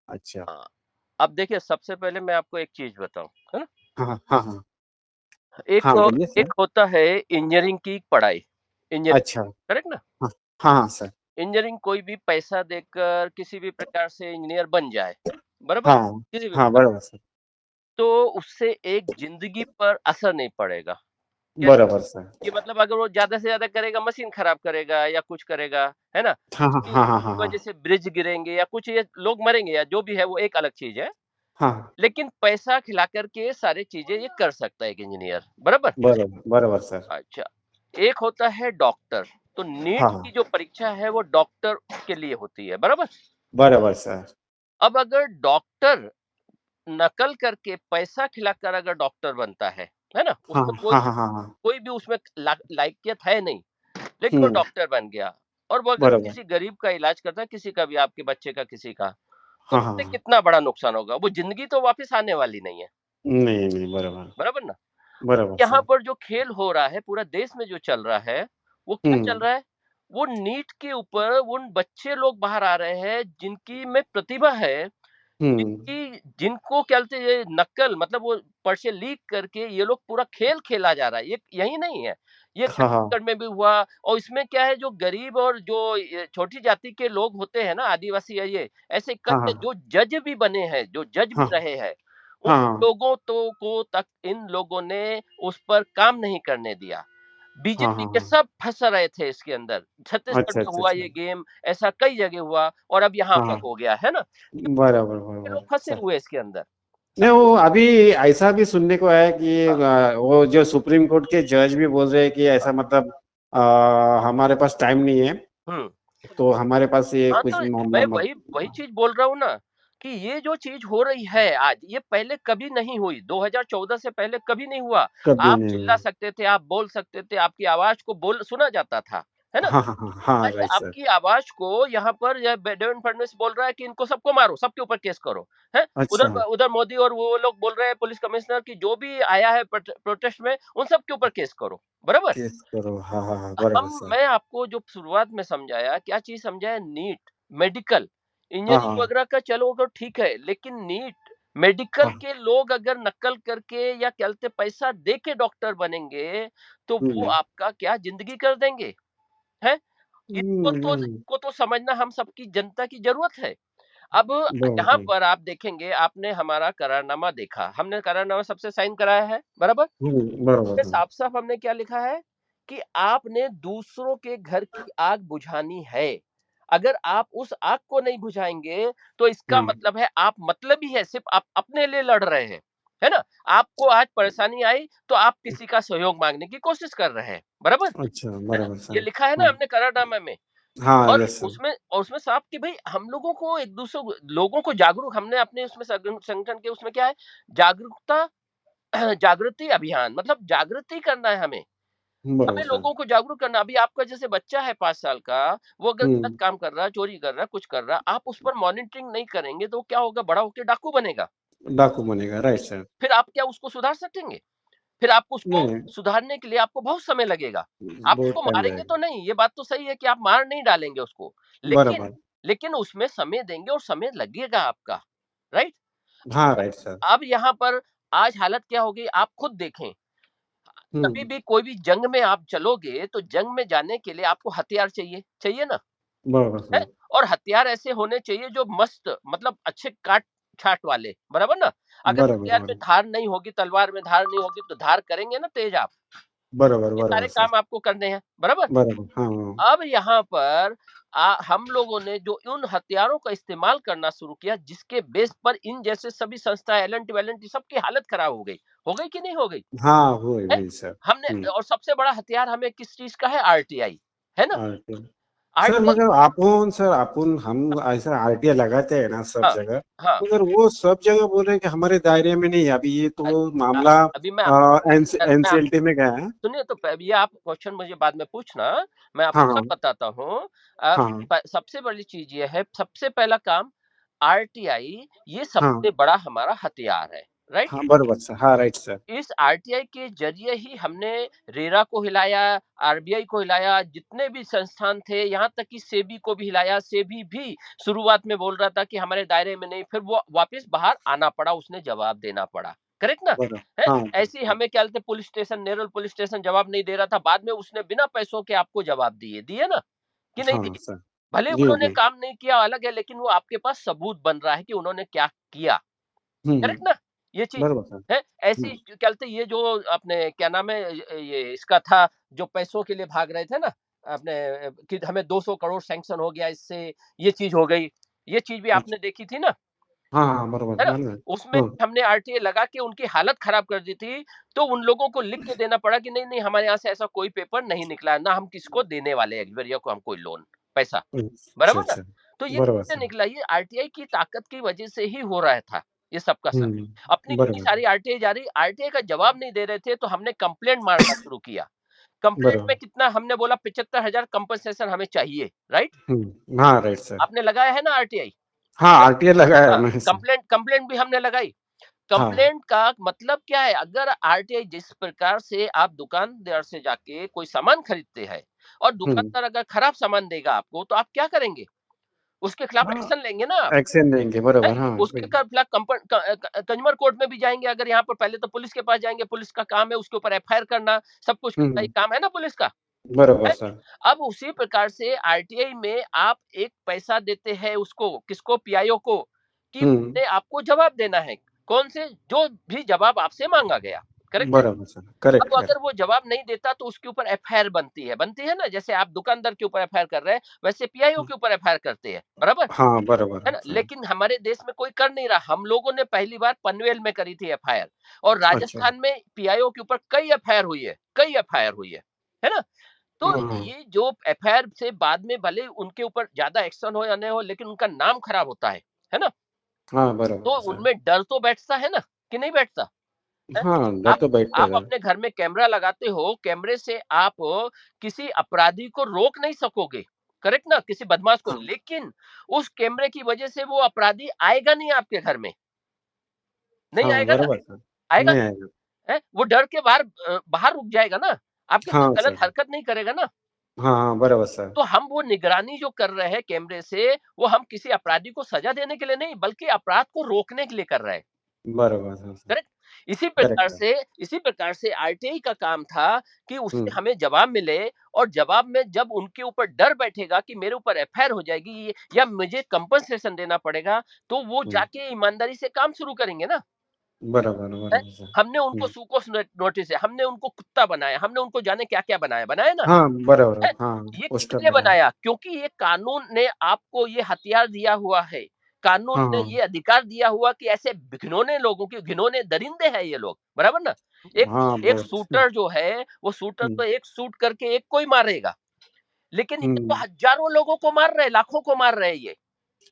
अच्छा। हाँ, अब देखिए सबसे पहले मैं आपको एक चीज़ बताऊँ, है ना? हाँ, हाँ, हाँ, हाँ। एक हाँ, तो बोलिए सर। एक होता है इंजीनियरिंग की पढ़ाई, इंजीनियरिंग, अच्छा। करेक्ट ना? हाँ, हाँ, हाँ, सर। इंजीनियरिंग कोई भी पैसा देकर किसी भी प्रकार से इंजीनियर बन जाए, बराबर? हाँ, किसी भी हाँ, प्रकार, बराबर सर। तो उससे एक ज़िंदगी पर असर नहीं पड़ेगा। कैसे? बराबर सर। कि मतलब अगर वो ज़्यादा से ज़्यादा करेगा, मशीन खराब करेगा या कुछ करेगा, है ना? हाँ, हाँ, उसकी हाँ, हाँ, हाँ, वजह हाँ। से ब्रिज गिरेंगे या कुछ, ये लोग मरेंगे या जो भी है वो एक अलग चीज़ है। हाँ, लेकिन पैसा खिला कर के सारी चीज़ें ये कर सकता है एक इंजीनियर, बराबर? बराबर, बराबर सर। अच्छा, एक होता है डॉक्टर, तो नीट हाँ, की हाँ, जो परीक्षा है वो डॉक्टर के लिए होती है, बराबर? बराबर सर। अब अगर डॉक्टर नकल करके पैसा खिलाकर अगर डॉक्टर बनता है ना? हाँ, उसमें हाँ, हाँ, हाँ, हाँ। कोई भी उसमें लायकियत है नहीं, लेकिन वो हुँ, डॉक्टर बन गया और वो अगर बराबर। किसी गरीब का इलाज करता है, किसी का भी, आपके बच्चे का, किसी का, तो हाँ, हाँ, उससे हाँ। कितना बड़ा नुकसान होगा? वो ज़िंदगी तो वापस आने वाली नहीं है, नहीं, नहीं, बराबर, बराबर ना? बराबर यहाँ सर। पर जो खेल हो रहा है, पूरा देश में जो चल रहा है, वो क्या चल हुँ, रहा है? वो नीट के ऊपर उन बच्चे लोग बाहर आ रहे हैं जिनकी में प्रतिभा है, हुँ। जिनकी जिनको क्या बोलते हैं, ये नक्कल मतलब वो पर्चे लीक करके ये लोग पूरा खेल खेला जा रहा है। ये यही नहीं है, ये हाँ, हाँ। छत्तीसगढ़ में भी हुआ। और इसमें क्या है, जो गरीब और जो ये छोटी जाति के लोग होते हैं ना, आदिवासी या ये, ऐसे हाँ, कई हाँ। जो जज भी बने हैं, जो जज भी हाँ, रहे हैं, उन हाँ। लोगों तो को तक इन लोगों ने उस पर काम नहीं करने दिया। हाँ, बीजेपी हाँ, के हाँ। सब फँस रहे थे इसके अंदर। छत्तीसगढ़ अच्छा, में अच्छा, हुआ अच्छा। ये गेम, ऐसा कई जगह हुआ और अब यहाँ हाँ, पर हाँ। हो गया, है ना? बराबर, ये बराबर लोग फँसे सर। हुए इसके अंदर। नहीं, समझे? वो अभी ऐसा भी सुनने को आया कि हाँ, वो जो सुप्रीम कोर्ट के जज भी बोल रहे हैं कि हाँ। ऐसा मतलब हमारे पास टाइम नहीं है, हुँ। तो हमारे पास ये हाँ, कुछ तो म मैं म म वही वही चीज़ बोल रहा हूँ ना, कि ये जो चीज़ हो रही है आज, ये पहले कभी नहीं हुई। 2014 से पहले कभी नहीं हुआ। कभी आप नहीं चिल्ला हुआ। सकते थे, आप बोल सकते थे, आपकी आवाज़ को बोल सुना जाता था, है ना? हाँ, हाँ, हाँ, हाँ, आज राइट सर। आपकी आवाज़ को यहाँ पर यह देवेंद्र फडणवीस बोल रहा है कि इनको सबको मारो, सबके ऊपर केस करो, हैं? अच्छा, उधर उधर मोदी और वो लोग बोल रहे हैं, पुलिस कमिश्नर, कि जो भी आया है प्रोटेस्ट में, उन सब के ऊपर केस करो, बराबर? केस करो। हाँ, हाँ, हाँ, बराबर सर। मैं आपको जो शुरुआत में समझाया, क्या चीज़ समझाया? नीट, मेडिकल, हाँ, इंजीनियरिंग हाँ, वगैरह का चलो अगर ठीक है, लेकिन नीट, मेडिकल हाँ। के लोग अगर नकल करके या क्या बोलते हैं, पैसा दे के डॉक्टर बनेंगे, तो वो हुँ, आपका क्या ज़िंदगी कर देंगे, हैं? नहीं, इसको तो समझना हम सबकी जनता की ज़रूरत है। अब यहाँ बराबर। पर आप देखेंगे, आपने हमारा करारनामा देखा, हमने करारनामा सबसे साइन कराया है, बराबर? हुँ, बराबर उसमें सर। साफ-साफ हमने क्या लिखा है कि आपने दूसरों के घर की आग बुझानी है। अगर आप उस आग को नहीं बुझाएँगे, तो इसका हाँ। मतलब है आप मतलबी है, सिर्फ़ आप अपने लिए लड़ रहे हैं। है ना? आपको आज परेशानी आई, तो आप किसी का सहयोग माँगने की कोशिश कर रहे हैं, बराबर? अच्छा, है ना? बराबर ये सर। लिखा है ना हाँ। हमने करारनामे में। हाँ, और यस सर। उसमें साफ कि भई हम लोगों को एक-दूसरे लोगों को जागरूक, हमने अपने उसमें संगठन के उसमें क्या है, जागरूकता जागृति अभियान, मतलब जागृति करना है हमें। बराबर हमें सर। लोगों को जागरूक करना। अभी आपका जैसे बच्चा है 5 साल का, वो अगर गलत हुँ, काम कर रहा है, चोरी कर रहा है, कुछ कर रहा है, आप उस पर मॉनिटरिंग नहीं करेंगे, तो क्या होगा? बड़ा होके डाकू बनेगा। डाकू बनेगा, राइट सर। फिर आप क्या उसको सुधार सकेंगे? फिर आप उसको नहीं, सुधारने के लिए आपको बहुत समय लगेगा। आप उसको बहुत टाइम मारेंगे लगेगा। तो नहीं, ये बात तो सही है कि आप मार नहीं डालेंगे उसको। लेकिन बराबर। लेकिन उसमें समय देंगे और समय लगेगा आपका, राइट? हाँ, राइट सर। अब यहाँ पर आज हालत क्या हो गई, आप खुद देखें। कभी हुँ, भी कोई भी जंग में आप चलोगे, तो जंग में जाने के लिए आपको हथियार चाहिए, चाहिए ना? बराबर हैं? सर। और हथियार ऐसे होने चाहिए जो मस्त, मतलब अच्छे काट-छाँट वाले, बराबर ना? अगर बराबर, हथियार में बराबर। धार नहीं होगी, तलवार में धार नहीं होगी, तो धार करेंगे ना तेज आप। बराबर, ये बराबर सारे सर। काम आपको करने हैं, बराबर? बराबर, हाँ, हाँ। अब यहाँ पर हम लोगों ने जो उन हथियारों का इस्तेमाल करना शुरू किया, जिसके बेस पर इन जैसे सभी संस्थाएँ, एल-एन-टी सबकी हालत खराब हो गई। हो गई कि नहीं हो गई? हाँ, वही, हैं? वही सर। हमने, हुँ, और सबसे बड़ा हथियार हमें किस चीज़ का है? आरटीआई, है ना? आरटीआई। Sir RTI. मगर अपन हम ऐसा आरटीआई लगाते हैं ना सब हाँ, जगह, हाँ। मगर वो सब जगह बोल रहे हैं कि हमारे दायरे में नहीं है। अभी ये अ तो अ, मामला अभी मैं आपको मैं आप एनसीएलटी में गया है। सुनिए, तो ये आप क्वेश्चन मुझे बाद में पूछना, मैं हाँ, आपको सब हाँ। बताता हूँ। हाँ, हाँ। सबसे बड़ी चीज़ ये है, सबसे पहला काम आरटीआई, ये हाँ, सबसे बड़ा हमारा हथियार है, राइट? हाँ, बरोबर सर. हाँ, राइट सर. इस आरटीआई के ज़रिए ही हमने रेरा को हिलाया, आरबीआई को हिलाया, जितने भी संस्थान थे, यहाँ तक कि सेबी को भी हिलाया। सेबी भी शुरुआत में बोल रहा था कि हमारे दायरे में नहीं, फिर वो वापस बाहर आना पड़ा, उसने जवाब देना पड़ा। करेक्ट ना? बरं. हैं? हां, ऐसे ही हमें क्या बोलते police station, Neral police station जवाब नहीं दे रहा था, बाद में उसने बिना पैसों के आपको जवाब दिए। दिए ना? कि नहीं हां, दिए? सर. भले जी, उन्होंने जी. काम नहीं किया अलग है, लेकिन वो आपके पास सबूत बन रहा है कि उन्होंने क्या किया। हं, हं. करेक्ट ना? ये चीज़ बरोबर सर. है। ऐसी हं. क्या बोलते हैं ये जो अपने क्या नाम है ये इसका था जो पैसों के लिए भाग रहे थे ना अपने कि हमें 200 करोड़ सैंक्शन हो गया इससे, ये चीज़ हो गई। ये चीज़ भी अच्छा. आपने देखी थी ना, हां, हां. बरोबर. है ना? झालं. उसमें हं. हमने आरटीए लगा के उनकी हालत खराब कर दी थी, तो उन लोगों को लिख के देना पड़ा कि नहीं, नहीं हमारे यहाँ से ऐसा कोई पेपर नहीं निकला है, ना हम किसको देने वाले हैं एक्सपेरिया को हम कोई लोन, पैसा। अच्छा, बराबर ना? अच्छा. तो ये बरोबर कैसे सर. निकला? ये आरटीआई की ताकत की वजह से ही हो रहा था, ये सब का सब। हं. अपनी इतनी बरोबर. सारी आरटीआई जा रही, आरटीआई का जवाब नहीं दे रहे थे, तो हमने कंप्लेंट मारना शुरू किया। कंप्लेंट बरोबर. में कितना हमने बोला 75,000 कंपनसेशन हमें चाहिए, राइट? हं. हां, राइट सर. आपने लगाया है ना आरटीआई? हाँ, आरटीआई लगाया है हाँ, मैंने सर. कंप्लेंट कंप्लेंट भी हमने लगाई। हाँ. कंप्लेंट का मतलब क्या है? अगर आरटीआई जिस प्रकार से आप दुकानदार से जाके कोई सामान खरीदते हैं और हुँ. दुकानदार अगर खराब सामान देगा आपको, तो आप क्या करेंगे? उसके खिलाफ हाँ, एक्शन लेंगे ना आप। एक्शन लेंगे हैं? बरोबर. हाँ, उसके बिल्कुल. खिलाफ कंज्यूमर कोर्ट में भी जाएँगे अगर यहाँ पर पहले तो पुलिस के पास जाएँगे, पुलिस का काम है उसके ऊपर एफआईआर करना, सब कुछ हुँ, करना, ये हुँ. काम है ना पुलिस का। बरोबर हैं? सर. अब उसी प्रकार से आरटीआई में आप एक पैसा देते हैं उसको, किसको? पीआईओ को, कि हुँ. उसने आपको जवाब देना है। कौन से? जो भी जवाब आपसे माँगा गया। करेक्ट है? बरोबर सर. करेक्ट, अब अगर करेक्ट. वो जवाब नहीं देता तो उसके ऊपर एफआईआर बनती है ना? जैसे आप दुकानदार के ऊपर एफआईआर कर रहे हैं, वैसे पीआईओ के ऊपर एफआईआर करते हैं। बराबर? हाँ, बरोबर है है ना? सर. लेकिन हमारे देश में कोई कर नहीं रहा। हम लोगों ने पहली बार पनवेल में करी थी एफआईआर और अच्छा. राजस्थान में पीआईओ के ऊपर कई एफआईआर हुई है, कई एफआईआर हुई है। है ना? तो हाँ, हाँ. ये जो एफआईआर से बाद में भले उनके ऊपर ज़्यादा एक्शन हो या नहीं हो, लेकिन उनका नाम खराब होता है ना? हाँ, बरोबर तो है सर. उनमें डर तो बैठता है ना, कि नहीं बैठता? हैं? हाँ, डर आप तो बैठता है आप सर. अपने घर में कैमरा लगाते हो, कैमरे से आप किसी अपराधी को रोक नहीं सकोगे, करेक्ट ना? किसी बदमाश को, हाँ, लेकिन उस कैमरे की वजह से वो अपराधी आएगा नहीं आपके घर में, नहीं हाँ, आएगा ना? बरोबर सर. आएगा नहीं नहीं, आएगा. हैं? वो डर के बाहर रुक जाएगा ना, आपके साथ हाँ गलत सर. हरकत नहीं करेगा ना। हाँ, हाँ, बरोबर सर. तो हम वो निगरानी जो कर रहे हैं कैमरे से, वो हम किसी अपराधी को सज़ा देने के लिए नहीं, बल्कि अपराध को रोकने के लिए कर रहे हैं। बरोबर है सर. करेक्ट? करेक्ट है. इसी प्रकार से आरटीआई का काम था कि हुँ, उससे हमें जवाब मिले और जवाब में जब उनके ऊपर डर बैठेगा कि मेरे ऊपर एफआईआर हो जाएगी या मुझे कंपनसेशन देना पड़ेगा, तो वो हुँ. जाके ईमानदारी से काम शुरू करेंगे ना। बरोबर, हैं? बरोबर सर. हमने उनको हुँ. सुकोस नोटिस है, हमने उनको कुत्ता बनाया, हमने उनको जाने क्या-क्या बनाया, बनाया ना? हाँ, बरोबर. हैं? हाँ, ये किस पोस्टर लिए बनाया. बनाया? क्योंकि ये कानून ने आपको ये हथियार दिया हुआ है। कानून हाँ, ने हाँ. ये अधिकार दिया हुआ कि ऐसे घिनौने लोगों की घिनौने दरिंदे हैं ये लोग, बराबर ना? एक हाँ, एक बहुत. शूटर जो है, वो शूटर हुँ, तो एक शूट करके एक को ही मारेगा। लेकिन ये तो हुँ. हज़ारों लोगों को मार रहे हैं, लाखों को मार रहे हैं ये।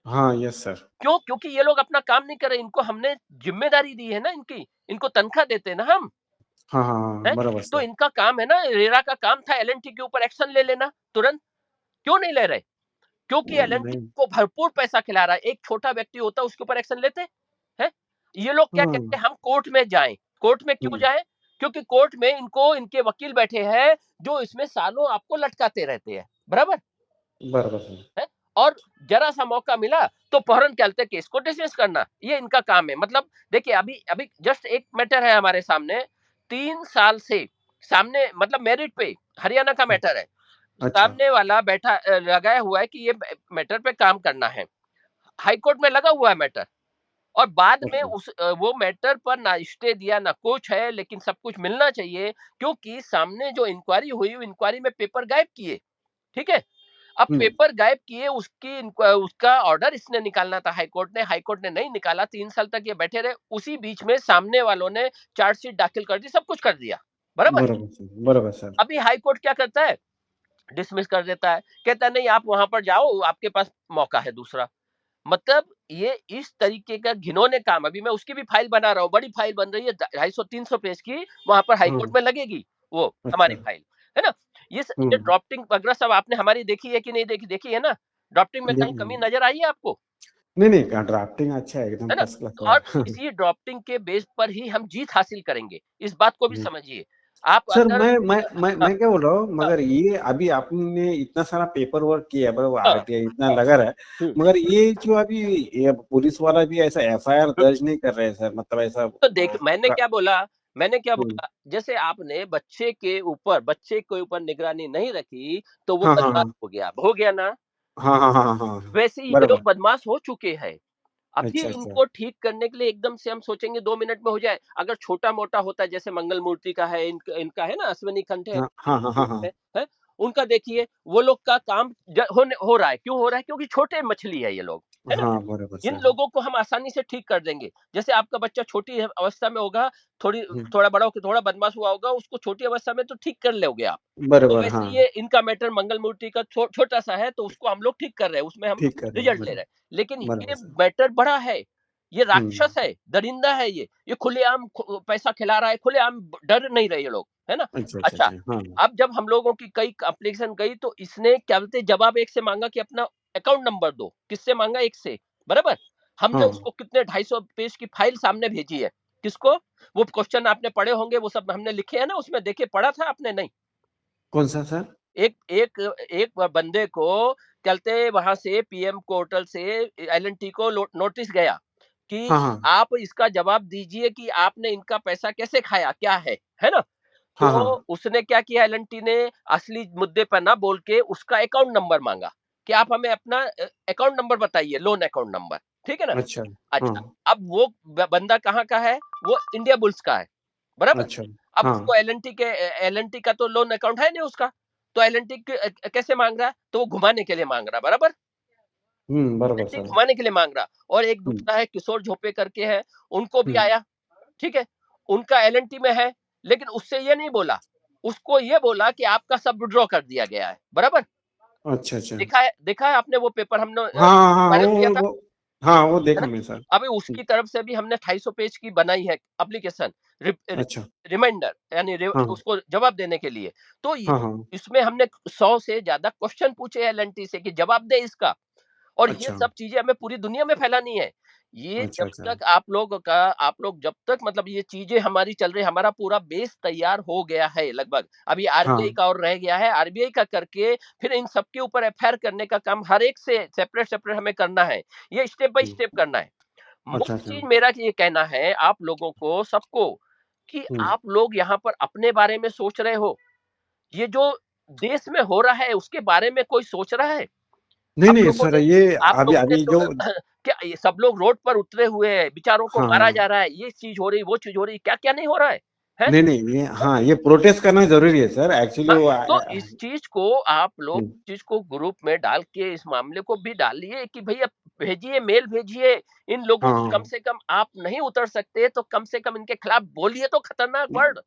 हाँ, यस सर. क्यों? क्योंकि ये लोग अपना काम नहीं कर रहे, इनको हमने ज़िम्मेदारी दी है ना इनकी, इनको तनख्वाह देते हैं ना हम। हाँ, हाँ, हाँ, हैं? बरोबर तो सर. इनका काम है ना, रेरा का काम था एल-एन-टी के ऊपर एक्शन ले लेना तुरंत। क्यों नहीं ले रहे? क्योंकि एल-एन-टी नहीं. को भरपूर पैसा खिला रहा है। एक छोटा व्यक्ति होता है उसके ऊपर एक्शन लेते? हैं? ये लोग क्या हाँ. कहते हैं हम कोर्ट में जाएँ। कोर्ट में क्यों हुँ. जाएँ? क्योंकि कोर्ट में इनको इनके वकील बैठे हैं जो इसमें सालों आपको लटकाते रहते हैं। बराबर? बरोबर सर. हैं? और ज़रा-सा मौका मिला तो फौरन क्या बोलते हैं केस को डिसमिस करना। ये इनका काम है। मतलब देखिए अभी अभी जस्ट एक मैटर है हमारे सामने 3 साल से सामने मतलब मेरिट पे हरियाणा का मैटर है। अच्छा. सामने वाला बैठा लगाया हुआ है कि ये मैटर पे काम करना है। हाई कोर्ट में लगा हुआ है मैटर और बाद में ओके. वो मैटर पर ना स्टे दिया ना कुछ है, लेकिन सब कुछ मिलना चाहिए क्योंकि सामने जो इंक्वायरी हुई, वो इंक्वायरी में पेपर गायब किए, ठीक है? अब हुँ. पेपर गायब किए उसका ऑर्डर इसने निकालना था हाई कोर्ट ने नहीं निकाला, 3 साल तक ये बैठे रहे। उसी बीच में सामने वालों ने चार्जशीट दाखिल कर दी, सब कुछ कर दिया, बराबर? बरोबर सर. बरोबर सर. अभी हाई कोर्ट क्या करता है? डिसमिस कर देता है, कहता है नहीं आप वहाँ पर जाओ, आपके पास मौका है दूसरा। मतलब ये इस तरीके का घिनौने काम अभी मैं उसकी भी फाइल बना रहा हूँ, बड़ी फाइल बन रही है 250-300 पेज की, वहाँ पर हाई कोर्ट हाँ. में लगेगी वो अच्छा. हमारी फाइल, है ना? ये हुँ. ड्राफ्टिंग वगैरह सब आपने हमारी देखी है कि नहीं देखी? देखी है ना? ड्राफ्टिंग में कहीं कमी देखिए नज़र आई है आपको? नहीं नहीं, ड्राफ्टिंग अच्छा है, एकदम है ना? फर्स्ट क्लास और है। इसी ड्राफ्टिंग के बेस पर ही हम जीत हासिल करेंगे, इस बात को भी जी। समझिए। आप सर अगर मैं क्या बोल रहा हूँ, हाँ, मगर ये अभी आपने इतना सारा पेपर वर्क किया, बराबर, हाँ, आरटीआई इतना हाँ, लगा रहा है, हुँ, मगर ये जो अभी ये पुलिस वाला भी ऐसा एफआईआर हुँ। दर्ज नहीं कर रहे हैं सर, मतलब ऐसा तो देख मैंने क्या हम्म, बोला, जैसे आपने बच्चे के ऊपर निगरानी नहीं रखी, तो वो हाँ हाँ बदमाश हाँ हो गया ना? हाँ हाँ हाँ हाँ हाँ, वैसे ही ये लोग बराबर। बदमाश हो चुके हैं। अभी अच्छा अच्छा। इनको ठीक करने के लिए एकदम से हम सोचेंगे 2 मिनट में हो जाए। अगर छोटा-मोटा होता है जैसे मंगल मूर्ति का है, इनका है ना अश्विनी खंटे हाँ हाँ हाँ हाँ हाँ। है? उनका देखिए वो लोग का काम हो रहा है। क्यों हो रहा है? क्योंकि छोटे मछली है ये लोग, है ना? हाँ बराबर इन सर। लोगों को हम आसानी से ठीक कर देंगे। जैसे आपका बच्चा छोटी अवस्था में होगा, हम्म, थोड़ा बड़ा होके थोड़ा बदमाश हुआ होगा, उसको छोटी अवस्था में तो ठीक कर लोगे आप। तो बराबर वैसे हाँ। ये इनका मैटर मंगल मूर्ति का छोटा-सा है, तो उसको हम लोग ठीक कर रहे हैं, उसमें हम ठीक कर रहे हैं, रिजल्ट ले रहे बराबर। हैं। लेकिन बराबर ये सर। मैटर बड़ा है, ये हम्म। राक्षस है, दरिंदा है ये। ये खुलेआम पैसा खिला रहा है, खुलेआम डर नहीं रहे ये लोग, है ना? अच्छा अच्छा अच्छा, अच्छा, हाँ। अब जब हम लोगों की कई एप्लीकेशन गई तो इसने क्या बोलते हैं जवाब एक से माँगा कि अपना अकाउंट नंबर दो। किससे माँगा? एक से, बराबर? हमने हाँ। उसको कितने 250 पेज की फाइल सामने भेजी है। किसको? वो क्वेश्चन आपने पढ़े होंगे, वो सब हमने लिखे हैं ना उसमें, देखिए पढ़ा था आपने? नहीं। कौन सा सर? एक एक एक बंदे को चलते वहां से पीएम पोर्टल से एलएनटी को नोटिस गया कि हाँ हाँ आप इसका जवाब दीजिए कि आपने इनका पैसा कैसे खाया, क्या है ना? हाँ तो हाँ। उसने क्या किया, एलएनटी ने असली मुद्दे पर ना बोल के उसका अकाउंट नंबर मांगा कि आप हमें अपना अकाउंट नंबर बताइए, लोन अकाउंट नंबर। ठीक है ना? अच्छा। हाँ। अच्छा, अब वो बंदा कहाँ का है? वो इंडिया बुल्स का है, बराबर? अच्छा। अब हाँ। उसको एलएनटी का तो लोन अकाउंट है नहीं उसका, तो एलएनटी कैसे माँग रहा है? तो वो घुमाने के लिए माँग रहा है, बराबर? बराबर एलएनटी सर। घुमाने के लिए माँग रहा। और एक हम्म दूसरा है किशोर झोपे करके है, उनको भी हम्म। आया, ठीक है? उनका एलएनटी में है, लेकिन उससे ये नहीं बोला, उसको ये बोला कि आपका सब विथड्रॉ कर दिया गया है, बराबर? अच्छा अच्छा। देखा है आपने वो पेपर हमने हाँ हाँ हाँ, वायरल किया था, हाँ वो है देखा ना? मैं सर। अभी उसकी तरफ से भी हमने 250 पेज की बनाई है एप्लीकेशन, रि रि अच्छा। रिमाइंडर यानी हाँ उसको जवाब देने के लिए। तो ये हाँ हाँ। इसमें हमने 100 से ज़्यादा क्वेश्चन पूछे एलएनटी से कि जवाब दे इसका। और ये अच्छा सब चीज़ें हमें पूरी दुनिया में फैलानी है। ये अच्छा जब अच्छा। तक आप लोग जब तक मतलब ये चीज़ें हमारी चल रही है, हमारा पूरा बेस तैयार हो गया है लगभग। अभी आरबीआई हाँ। का और रह गया है, आरबीआई का करके फिर इन सब के ऊपर एफआईआर करने का काम हर एक से सेपरेट हमें करना है। ये स्टेप बाय हम्म, स्टेप करना है। अच्छा मुख्य अच्छा। चीज़ मेरा ये कहना है आप लोगों को सबको कि हम्म। आप लोग यहाँ पर अपने बारे में सोच रहे हो। ये जो देश में हो रहा है उसके बारे में कोई सोच रहा है? नहीं आप नहीं लोगों सर, ने ये आप अभी लोगों ने अभी तो जो क्या ये सब लोग रोड पर उतरे हुए हैं, बेचारों को मारा हाँ, जा रहा है, ये चीज़ हो रही, वो चीज़ हो रही, क्या-क्या नहीं हो रहा है? हैं? नहीं नहीं, ये तो हाँ, ये प्रोटेस्ट करना जरूरी है सर, एक्चुअली हाँ, वो तो इस चीज़ को आप लोग हम्म, चीज़ को ग्रुप में डाल के इस मामले को भी डालिए कि भैया भेजिए, मेल भेजिए। इन लोगों को कम हाँ से कम आप नहीं उतर सकते तो कम से कम इनके खिलाफ बोलिए तो खतरनाक वर्ड।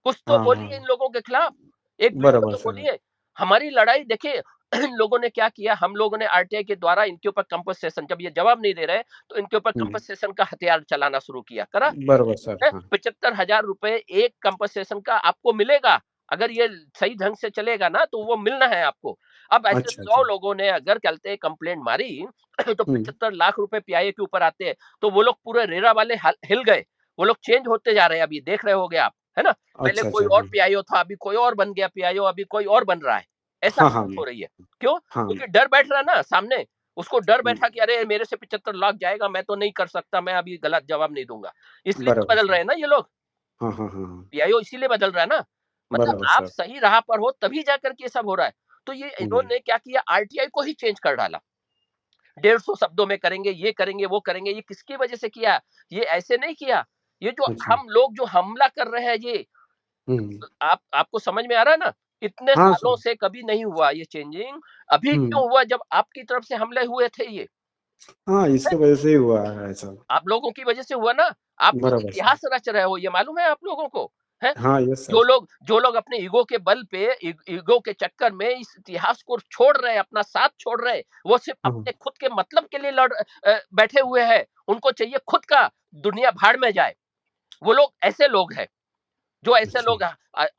कुछ तो हाँ बोलिए इन हाँ, लोगों के खिलाफ, एक वीडियो बराबर तो सर। बोलिए। हमारी लड़ाई देखिए इन लोगों ने क्या किया, हम लोगों ने आरटीआई के द्वारा इनके ऊपर कंपनसेशन जब ये जवाब नहीं दे रहे, तो इनके ऊपर हम्म, कंपनसेशन का हथियार चलाना शुरू किया, करा? बराबर सर, हैं? हाँ। 75,000 रुपए एक कंपनसेशन का आपको मिलेगा। अगर ये सही ढंग से चलेगा ना तो वो मिलना है आपको। अब ऐसे अच्छा 100 अच्छा। लोगों ने अगर चलते कंप्लेंट मारी तो हम्म, 75 लाख रुपए पीआईए के ऊपर आते हैं। तो वो लोग पूरे रेरा वाले हिल गए। वो लोग चेंज होते जा रहे हैं, अभी देख रहे होंगे आप, है ना? पहले अच्छा कोई अच्छा, और पीआईओ था, अभी कोई और बन गया पीआईओ, अभी कोई और बन रहा है। ऐसा हाँ हाँ बात हो रही है। क्यों? हाँ। क्योंकि डर बैठ रहा है ना सामने। उसको डर हम्म, बैठा कि अरे मेरे से 75 लाख जाएगा, मैं तो नहीं कर सकता, मैं अभी गलत जवाब नहीं दूँगा। इसलिए तो बराबर बदल सर, रहे हैं ना ये लोग। हाँ हाँ हाँ हाँ, पीआईओ इसीलिए बदल रहा है ना, मतलब बराबर आप सर। सही राह पर हो तभी जाकर के ये सब हो रहा है। तो ये हम्म, इन्होंने क्या किया आरटीआई को ही चेंज कर डाला। 150 शब्दों में करेंगे, ये करेंगे, वो करेंगे, ये किसकी वजह से किया? ये ऐसे नहीं किया। ये जो अच्छा। हम लोग जो हमला कर रहे हैं ये हम्म, आपको समझ में आ रहा है ना? इतने हाँ सालों सर। से कभी नहीं हुआ ये चेंजिंग, अभी हम्म, क्यों हुआ जब आपकी तरफ से हमले हुए थे ये? हाँ, इसके वजह से ही हुआ है ऐसा। आप लोगों की वजह से हुआ ना। आप लोग बराबर सर। इतिहास रच रहे हो, ये मालूम है आप लोगों को? हैं? हाँ, यस जो सर। लोग जो लोग अपने ईगो के बल पे ईगो के चक्कर में इस इतिहास को छोड़ रहे हैं, अपना साथ छोड़ रहे हैं, वो सिर्फ़ हाँ। अपने खुद के मतलब के लिए बैठे हुए हैं। उनको चाहिए खुद का दुनिया भाड़ में जाए। वो लोग ऐसे लोग हैं, जो ऐसे अच्छा। लोग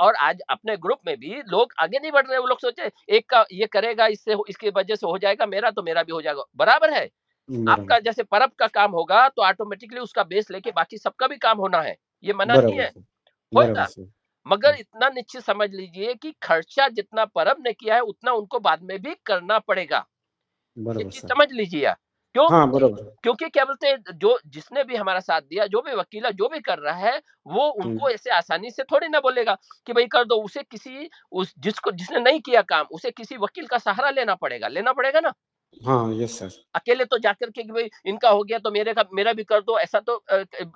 और आज अपने ग्रुप में भी लोग आगे नहीं बढ़ रहे हैं। वो लोग सोचे एक का ये करेगा इससे इसकी वजह से हो जाएगा मेरा तो मेरा भी हो जाएगा। बराबर है। बरोबर. आपका जैसे परब का काम होगा तो ऑटोमेटिकली उसका बेस लेके बाकी सबका भी काम होना है, ये मना नहीं बरोबर है, सर. बरोबर होएगा। सर. मगर हं. इतना निश्चित समझ लीजिए कि खर्चा जितना परब ने किया है उतना उनको बाद में भी करना पड़ेगा। ये बरोबर चीज़ सर. समझ लीजिए आप। क्यों? हाँ, बरोबर. क्योंकि क्या बोलते हैं जो जिसने भी हमारा साथ दिया, जो भी वकील है, जो भी कर रहा है, वो हुँ. उनको ऐसे आसानी से थोड़ी ना बोलेगा कि भई कर दो। उसे किसी उस जिसने नहीं किया काम, उसे किसी वकील का सहारा लेना पड़ेगा ना। हाँ, यस सर. अकेले तो जाकर के कि भई इनका हो गया तो मेरा भी कर दो, ऐसा तो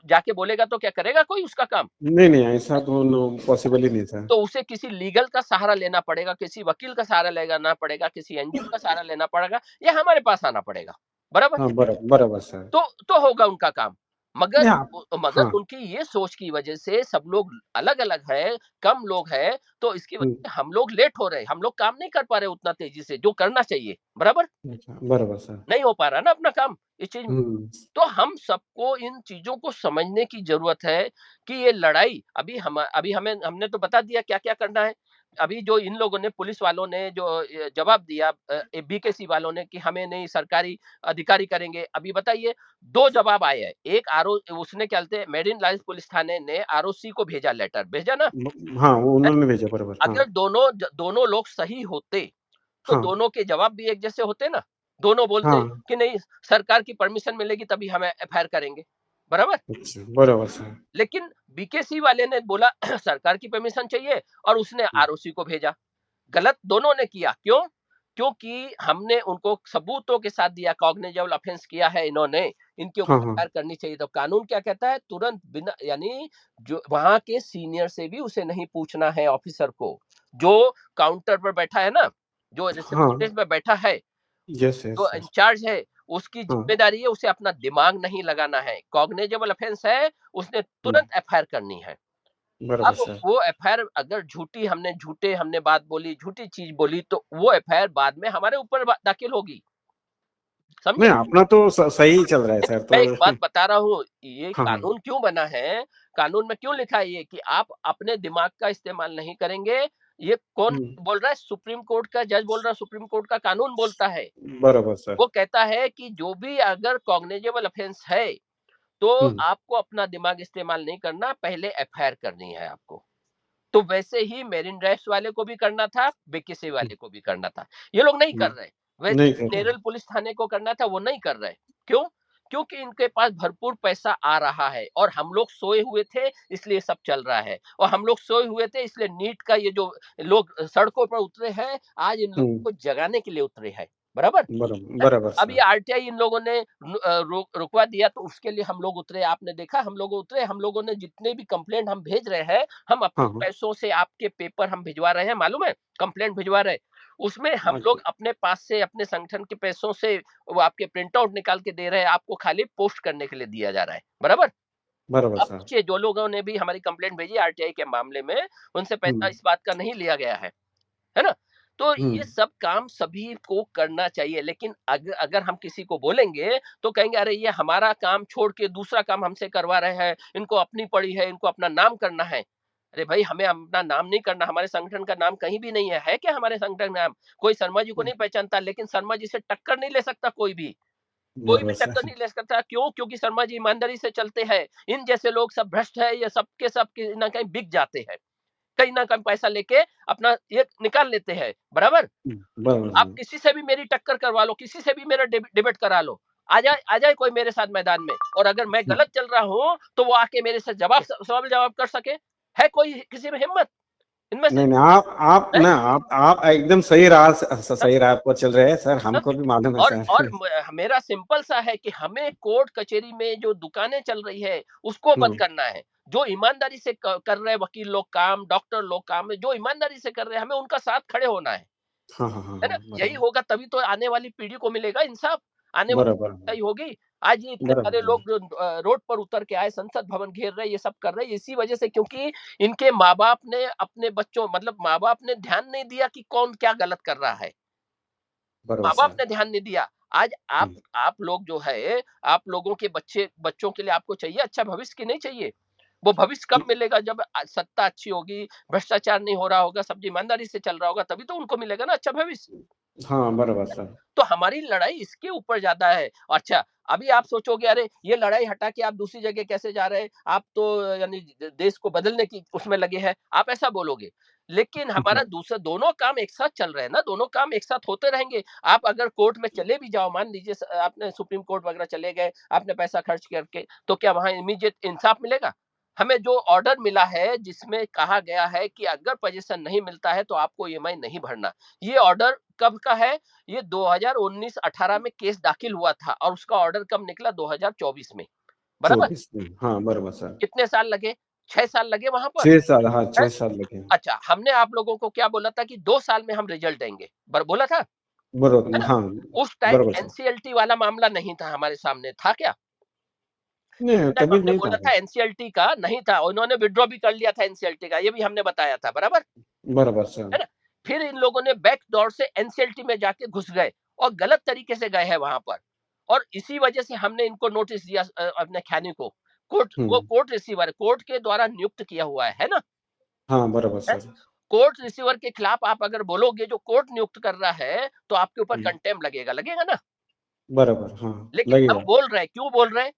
जाके बोलेगा तो क्या करेगा कोई उसका काम? नहीं, नहीं, ऐसा तो नो पॉसिबल ही नहीं था. तो उसे किसी लीगल का सहारा लेना पड़ेगा, किसी वकील का सहारा लेना पड़ेगा, किसी एनजीओ का सहारा लेना पड़ेगा या हमारे पास आना पड़ेगा। बराबर? हाँ, बराबर सर. तो होगा उनका काम। नहीं आप मगर हाँ. उनकी ये सोच की वजह से सब लोग अलग-अलग हैं, कम लोग हैं, तो इसकी हुँ. वजह से हम लोग लेट हो रहे हैं, हम लोग काम नहीं कर पा रहे उतना तेज़ी से जो करना चाहिए। बराबर? अच्छा, बरोबर सर. नहीं हो पा रहा ना अपना काम इस चीज़ में। हुँ. तो हम सबको इन चीज़ों को समझने की ज़रूरत है कि ये लड़ाई अभी हमें हमने तो बता दिया क्या-क्या करना है। अभी जो इन लोगों ने पुलिस वालों ने जो जवाब दिया बीकेसी वालों ने कि हमें नहीं सरकारी अधिकारी करेंगे। अभी बताइए 2 जवाब आए हैं। एक आरओ उसने क्या बोलते हैं मेरिन लाइन्स पुलिस थाने ने आरओसी को भेजा लेटर, भेजा ना? हाँ, वो उन्होंने भेजा बरोबर. हाँ. अगर दोनों लोग सही होते, तो हाँ. दोनों के जवाब भी एक जैसे होते ना। दोनों बोलते हाँ. कि नहीं सरकार की परमिशन मिलेगी तभी हम एफआईआर करेंगे। बराबर? अच्छा, बरोबर सर. लेकिन बीकेसी वाले ने बोला सरकार की परमिशन चाहिए और उसने हुँ. आरओसी को भेजा। गलत दोनों ने किया। क्यों? क्योंकि हमने उनको सबूतों के साथ दिया कॉग्निजेबल ऑफेंस किया है इन्होंने, इनके हाँ, ऊपर हाँ. एफआईआर करनी चाहिए। तो कानून क्या कहता है? तुरंत बिना यानी जो वहाँ के सीनियर से भी उसे नहीं पूछना है ऑफिसर को। जो काउंटर पर बैठा है ना, जो हाँ. रिसेप्शनिस्ट में बैठा है, यस, यस जो सर. इंचार्ज है, उसकी हाँ. ज़िम्मेदारी है उसे अपना दिमाग नहीं लगाना है। कॉग्निजेबल ऑफेंस है, उसने हुँ. तुरंत एफआईआर करनी है। बरोबर अब सर. वो एफआईआर अगर झूठे हमने बात बोली, झूठी चीज़ बोली तो वो एफआईआर बाद में हमारे ऊपर दाखिल होगी। नहीं, समझे? अपना तो सही चल रहा है सर मैं तो. एक बात बता रहा हूँ, ये हाँ, हाँ. कानून क्यों बना है, कानून में क्यों लिखा है ये कि आप अपने दिमाग का इस्तेमाल नहीं करेंगे। ये कौन हुँ. बोल रहा है? सुप्रीम कोर्ट का जज बोल रहा है, सुप्रीम कोर्ट का कानून बोलता है। बरोबर सर. वो कहता है कि जो भी अगर कॉग्निजेबल ऑफेंस है, तो हुँ. आपको अपना दिमाग इस्तेमाल नहीं करना, पहले एफआईआर करनी है आपको। तो वैसे ही मेरिन ड्राइव्स वाले को भी करना था, बीकेसी हुँ. वाले को भी करना था। ये लोग नहीं कर हुँ. रहे। वैसे नहीं ही कर रहे नेरल हैं. पुलिस थाने को करना था, वो नहीं कर रहे। क्यों? क्योंकि इनके पास भरपूर पैसा आ रहा है और हम लोग सोए हुए थे, इसलिए सब चल रहा है और हम लोग सोए हुए थे, इसलिए नीट का ये जो लोग सड़कों पर उतरे हैं, आज इन हुँ. लोगों को जगाने के लिए उतरे हैं। बराबर? बराबर अब ये सर. आरटीआई इन लोगों ने रुकवा दिया तो उसके लिए हम लोग उतरे, आपने देखा हम लोग उतरे, हम लोगों ने जितने भी कंप्लेंट हम भेज रहे हैं, हम हाँ, अपने हाँ. पैसों से आपके पेपर हम भिजवा रहे हैं, मालूम है? कंप्लेंट भिजवा रहे हैं। उसमें हम लोग अच्छा. अपने पास से अपने संगठन के पैसों से वो आपके प्रिंट आउट निकाल के दे रहे हैं, आपको खाली पोस्ट करने के लिए दिया जा रहा है। बराबर? बराबर अब सर. पूछिए जो लोगों ने भी हमारी कंप्लेंट भेजी आरटीआई के मामले में, उनसे हुँ. पैसा इस बात का नहीं लिया गया है ना? तो हुँ. ये सब काम सभी को करना चाहिए, लेकिन अगर हम किसी को बोलेंगे, तो कहेंगे अरे ये हमारा काम छोड़ के दूसरा काम हमसे करवा रहे हैं, इनको अपनी पड़ी है, इनको अपना नाम करना है। अरे भाई हमें अपना नाम नहीं करना, हमारे संगठन का नाम कहीं भी नहीं है क्या हमारे संगठन का नाम? कोई शर्मा जी को हुँ. नहीं पहचानता, लेकिन शर्मा जी से टक्कर नहीं ले सकता कोई भी। कोई भी बरोबर टक्कर सर. नहीं ले सकता, क्यों? क्योंकि शर्मा जी ईमानदारी से चलते हैं। इन जैसे लोग सब भ्रष्ट है, ये सब के सब कहीं न कहीं बिक जाते हैं। कहीं न कहीं पैसा लेके अपना ये निकाल लेते हैं, बराबर? हुँ. बराबर आप जी. किसी से भी मेरी टक्कर करवा लो, किसी से भी मेरा डिबेट करा लो। आ जाए कोई मेरे साथ मैदान में और अगर मैं हुँ. गलत चल रहा हूँ, तो वो आके मेरे से सवाल जवाब कर सके। है कोई किसी में हिम्मत? इनमें से नहीं, नहीं, आप है? ना आप एकदम सही राह हाँ, सही राह पर चल रहे हैं सर, हाँ। हमको भी मालूम है और सर. मेरा सिंपल सा है कि हमें कोर्ट कचहरी में जो दुकानें चल रही है, उसको हुँ. बंद करना है। जो ईमानदारी से कर रहे हैं वकील लोग काम, डॉक्टर लोग काम, जो ईमानदारी से कर रहे हैं, हमें उनका साथ खड़े होना हाँ, हाँ, हाँ, है हाँ. ना? यही बराबर. होगा तभी तो आने वाली पीढ़ी को मिलेगा इंसाफ, आने बराबर. वाली सही होगी। आज ये इतने बराबर सारे जी. लोग रोड पर उतर के आए, संसद भवन घेर रहे हैं, ये सब कर रहे हैं, इसी वजह से क्योंकि इनके माँ-बाप ने अपने बच्चों मतलब माँ-बाप ने ध्यान नहीं दिया कि कौन क्या गलत कर रहा है। बरोबर माँ-बाप सर. ने ध्यान नहीं दिया। आज हुँ. आप लोग जो है, आप लोगों के बच्चों के लिए आपको चाहिए अच्छा भविष्य की नहीं चाहिए? वो भविष्य कब मिलेगा जब सत्ता अच्छी होगी, भ्रष्टाचार नहीं हो रहा होगा, सब ईमानदारी से चल रहा होगा, तभी तो उनको मिलेगा ना अच्छा भविष्य। हाँ, बराबर सर। तो हमारी लड़ाई इसके ऊपर ज़्यादा है। अच्छा, अभी आप सोचोगे अरे! ये लड़ाई हटा के आप दूसरी जगह कैसे जा रहे हैं? आप तो यानी द देश को बदलने की उसमें लगे हैं, आप ऐसा बोलोगे। लेकिन हमारा दूसरा दोनों काम एक साथ चल रहे हैं ना, दोनों काम एक साथ होते रहेंगे। आप अगर कोर्ट में चले भी जाओ, मान लीजिए आपने सुप्रीम कोर्ट वगैरह चले गए, आपने पैसा खर्च करके, तो क्या वहाँ इमीडिएट इंसाफ मिलेगा? हमें जो ऑर्डर मिला है, जिसमें कहा गया है कि अगर पोजीशन नहीं मिलता है, तो आपको ईएमआई नहीं भरना। ये ऑर्डर कब का है? ये 2019-18 में केस दाखिल हुआ था और उसका ऑर्डर कब निकला? 2024 में, बराबर? 24 में, हाँ, बराबर सर। कितने साल लगे? 6 साल लगे वहाँ पर, 6 साल, हाँ, हैं? 6 साल लगे। अच्छा, हमने आप लोगों को क्या बोला था कि 2 साल में हम रिजल्ट देंगे, बोला था, है बरोबर, ना? हाँ, उस टाइम बरोबर सर। एनसीएलटी वाला मामला नहीं था हमारे सामने, था क्या? नहीं, उस टाइम तभी हमने नहीं था। बोला था एनसीएलटी का नहीं था, उन्होंने विथड्रॉ भी कर लिया था एनसीएलटी का, ये भी हमने बताया था, बराबर? बराबर सर। है ना? फिर इन लोगों ने बैक डोर से एनसीएलटी में जाके घुस गए और गलत तरीके से गए हैं वहां पर, और इसी वजह से हमने इनको नोटिस दिया अपने खैनी को। वो हुँ, कोर्ट रिसीवर कोर्ट के द्वारा नियुक्त किया हुआ है ना? हाँ, बराबर है? सर। कोर्ट रिसीवर के खिलाफ आप अगर बोलोगे जो कोर्ट नियुक्त कर रहा है, तो आपके ऊपर हुँ, कंटेम्प्ट लगेगा, लगेगा ना? बराबर, हाँ, लेकिन हम लगेगा। बोल रहे हैं, क्यों बोल रहे हैं?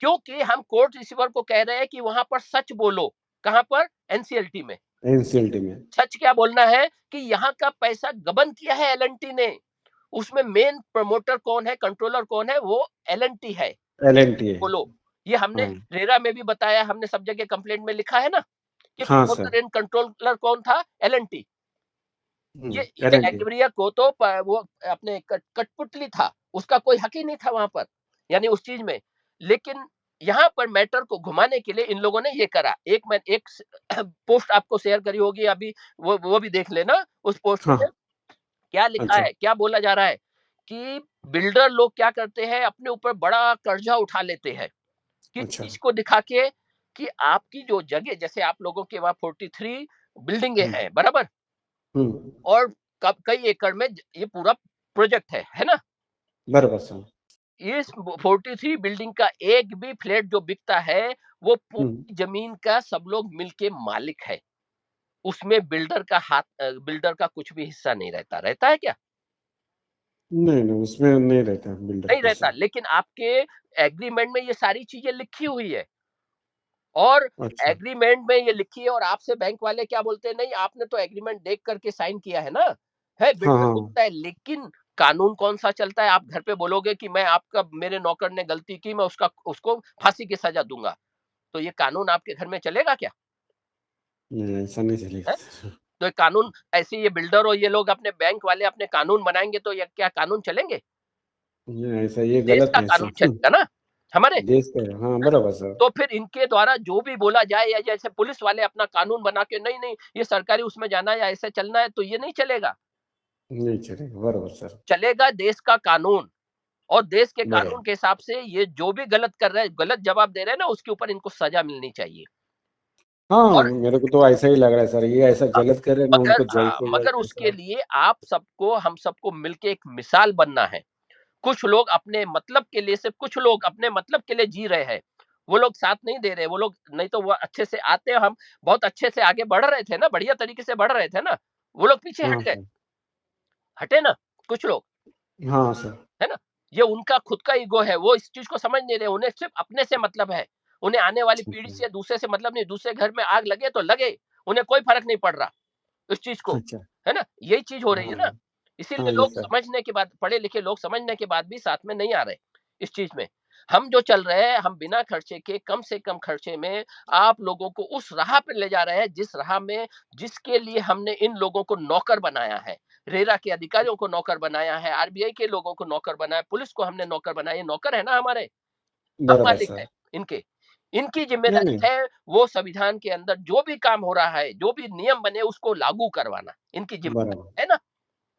क्योंकि हम कोर्ट रिसीवर को कह रहे हैं कि वहां पर सच बोलो। कहां पर? एनसीएलटी में। एनसीएलटी में। सच क्या बोलना है कि यहाँ का पैसा गबन किया है एलएनटी ने। उसमें मेन प्रमोटर कौन है, कंट्रोलर कौन है? वो एलएनटी है। ये एलएनटी है। बोलो। ये हमने हाँ, रेरा में भी बताया, हमने सब जगह कंप्लेंट में लिखा है ना कि हाँ सर। प्रमोटर एंड कंट्रोलर कौन था? एलएनटी। हुँ, ये एलएनटी। एग्रीविया को तो वो अपने कठपुतली था, उसका कोई हक ही नहीं था वहां पर, यानी उस चीज में। लेकिन यहाँ पर मैटर को घुमाने के लिए इन लोगों ने ये करा। मैं एक पोस्ट आपको शेयर करी होगी अभी, वो भी देख लेना। उस पोस्ट हाँ, में क्या लिखा अच्छा, है, क्या बोला जा रहा है कि बिल्डर लोग क्या करते हैं, अपने ऊपर बड़ा कर्जा उठा लेते हैं किस अच्छा। चीज को दिखा के कि आपकी जो जगह, जैसे आप लोगों के वहां 43 बिल्डिंगे हुँ, हैं, बराबर? हुँ, और कई एकड़ में ये पूरा प्रोजेक्ट है ना? बराबर सर। इस 43 बिल्डिंग का एक भी फ्लैट जो बिकता है, वो हुँ, पूरी जमीन का सब लोग मिलके मालिक है। उसमें बिल्डर का कुछ भी हिस्सा नहीं रहता। रहता है क्या? नहीं, नहीं, उसमें नहीं रहता बिल्डर नहीं का रहता। हिस्सा। लेकिन आपके एग्रीमेंट में ये सारी चीजें लिखी हुई है, और अच्छा, एग्रीमेंट में ये लिखी है, और आपसे बैंक वाले क्या बोलते हैं, नहीं आपने तो एग्रीमेंट देख करके साइन किया है ना? है, हाँ, बिल्डर हाँ, बोलता है, लेकिन कानून कौन-सा चलता है? आप घर पे बोलोगे कि मैं आपका मेरे नौकर ने गलती की, मैं उसको फांसी की सजा दूँगा। तो ये कानून आपके घर में चलेगा क्या? नहीं, ऐसा नहीं हैं? चलेगा। तो ये कानून ऐसे, ये बिल्डर और ये लोग अपने बैंक वाले अपने कानून बनाएँगे, तो ये क्या कानून चलेंगे? ये ऐसा ये देश गलत का है कानून सर। चलेगा ना, हमारे। देश का है, हाँ, बराबर सर। तो फिर इनके द्वारा जो भी बोला जाए, या जैसे पुलिस वाले अपना कानून बना के, नहीं, नहीं, ये सरकारी उसमें जाना है या ऐसे चलना है, तो ये नहीं चलेगा। नहीं चलेगा, बराबर सर। चलेगा देश का कानून, और देश के बराबर। कानून के हिसाब से ये जो भी गलत कर रहे हैं, गलत जवाब दे रहे हैं ना, उसके ऊपर इनको सजा मिलनी चाहिए। हाँ, और मेरे को तो ऐसा ही लग रहा है सर, ये ऐसा अ, गलत कर रहे हैं ना, मगर उनको जल्द से मगर जल्द उसके ऐसा। लिए हम सबको मिलके एक मिसाल बनना है। कुछ लोग अपने मतलब के लिए, सिर्फ कुछ लोग अपने मतलब के लिए जी रहे हैं। वो लोग साथ नहीं दे रहे, वो लोग नहीं तो वो अच्छे से आते, हम बहुत अच्छे से आगे बढ़ रहे थे ना, बढ़िया तरीके से बढ़ रहे थे ना, वो लोग पीछे हाँ हट गए, सर। हटे ना कुछ लोग, हाँ सर। है ना? ये उनका खुद का ईगो है, वो इस चीज़ को समझ नहीं रहे, उन्हें सिर्फ अपने से मतलब है। उन्हें आने वाली ठीक पीढ़ी है। से, दूसरे से मतलब नहीं, दूसरे घर में आग लगे तो लगे, उन्हें कोई फ़र्क नहीं पड़ रहा इस चीज़ को, अच्छा। है ना? यही चीज़ हो रही है हाँ, ना? इसीलिए हाँ, ये लोग सर। समझने के बाद, पढ़े-लिखे लोग समझने के बाद भी साथ में नहीं आ रहे इस चीज़ में। हम जो चल रहे हैं, हम बिना खर्चे के, कम से कम खर्चे में आप लोगों को उस राह पे ले जा रहे हैं, जिस राह में, जिसके लिए हमने इन लोगों को नौकर बनाया है। रेरा के अधिकारियों को नौकर बनाया है, आरबीआई के लोगों को नौकर बनाया, पुलिस को हमने नौकर बनाया, ये नौकर है ना हमारे, हम बराबर मालिक हैं सर। इनके। इनकी नहीं, ज़िम्मेदारी नहीं, है वो संविधान के अंदर जो भी काम हो रहा है, जो भी नियम बने उसको लागू करवाना, इनकी बराबर, ज़िम्मेदारी है ना?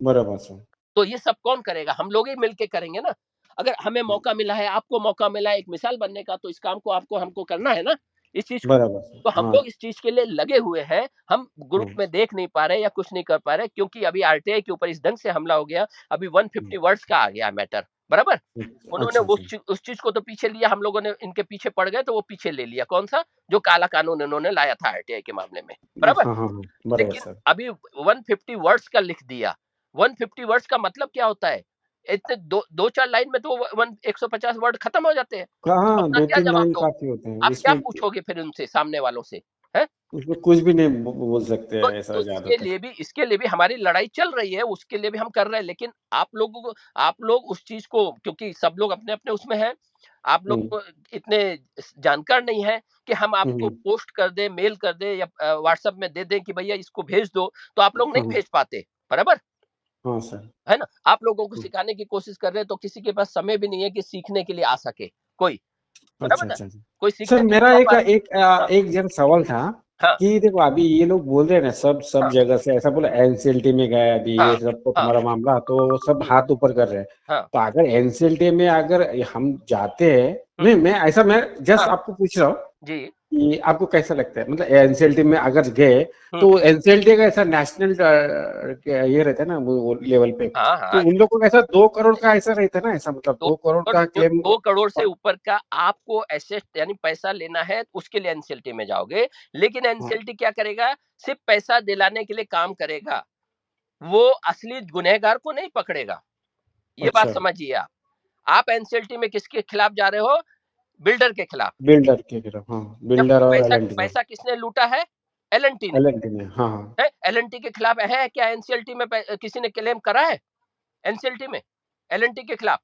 बराबर सर। तो ये सब कौन करेगा? हम लोग ही मिलके करेंगे ना। अगर हमें मौका मिला है, आपको मौका मिला है एक मिसाल बनने का, तो इस काम को आपको हमको करना है ना, इस चीज़ को। बराबर सर, तो हम हाँ, लोग इस चीज़ के लिए लगे हुए हैं। हम ग्रुप हाँ, में देख नहीं पा रहे या कुछ नहीं कर पा रहे, क्योंकि अभी आरटीआई के ऊपर इस ढंग से हमला हो गया, अभी हुँ, 150 वर्ड्स का आ गया मैटर, बराबर? उन्होंने अच्छा सर। उस चीज़ को तो पीछे लिया, हम लोगों ने इनके पीछे पड़ गए तो वो पीछे ले लिया। कौन-सा? जो काला कानून इन्होंने लाया था आरटीआई के मामले में, बराबर? हाँ, हाँ, हाँ, बराबर लेकिन सर। अभी 150 वर्ड्स का लिख दिया। 150 वर्ड्स का मतलब क्या होता है? इतने दो चार लाइन में तो 150 वर्ड खत्म हो जाते हैं। कहाँ अपना दो क्या तीन जवाब लाइन दोगे? काफी होते हैं आप क्या इसमें। पूछोगे फिर उनसे, सामने वालों से? हैं? उसमें कुछ भी नहीं बोल सकते तो हैं ऐसा ज्यादातर। इसके लिए भी हमारी लड़ाई चल रही है, उसके लिए भी हम कर रहे हैं, लेकिन आप लोग उस चीज़ को, क्योंकि सब लोग अपने-अपने उसमें हैं, आप लोग हम्म इतने जानकार नहीं हैं कि हम आपको हम्म। पोस्ट कर दें, मेल कर दें या व्हाट्सएप में दे दें कि भैया इसको भेज दो, तो आप लोग नहीं हाँ भेज पाते, बराबर? हाँ सर। है ना? आप लोगों को हम्म, सिखाने की कोशिश कर रहे हैं, तो किसी के पास समय भी नहीं है कि सीखने के लिए आ सके कोई, अच्छा बराबर ना? अच्छा अच्छा। कोई सर सीखने के मेरा लिए आ एक पा एक हाँ, एक जन सवाल था हाँ, कि देखो अभी ये लोग बोल रहे हैं ना, सब हाँ, जगह से ऐसा बोला एनसीएलटी में गया अभी हाँ, ये सब तो हाँ, तुम्हारा मामला, तो सब हुँ, हाथ ऊपर कर रहे हैं। हाँ, तो अगर एनसीएलटी में अगर हम जाते हैं, हुँ, नहीं मैं ऐसा मैं जस्ट हाँ, आपको पूछ रहा हूँ जी, कि आपको कैसा लगता है, मतलब एनसीएलटी में अगर गए हुँ, तो एनसीएलटी का ऐसा नेशनल ये रहता है ना वो लेवल पे, हाँ, तो हाँ। उन लोगों का ऐसा 2 करोड़ का ऐसा रहता है ना, ऐसा मतलब दो 2 करोड़ और का दो क्लेम। 2 करोड़ से ऊपर का आपको एसेट यानी पैसा लेना है, उसके लिए एनसीएलटी में जाओगे। लेकिन हाँ, एनसीएलटी क्या करेगा? सिर्फ़ पैसा दिलाने के लिए काम करेगा। वो असली गुनहगार को नहीं पकड़ेगा। ये बात अच्छा समझिए आप। आप एनसीएलटी में किसके खिलाफ जा रहे हो? बिल्डर के खिलाफ। बिल्डर के तरफ, हाँ जबकि बिल्डर और पैसा एलएनटी का। पैसा किसने लूटा है? एल-एन-टी ने। एलएनटी में, हाँ हाँ। है? एल-एन-टी के खिलाफ है क्या एनसीएलटी में किसी ने क्लेम करा है? एनसीएलटी में? एल-एन-टी के खिलाफ?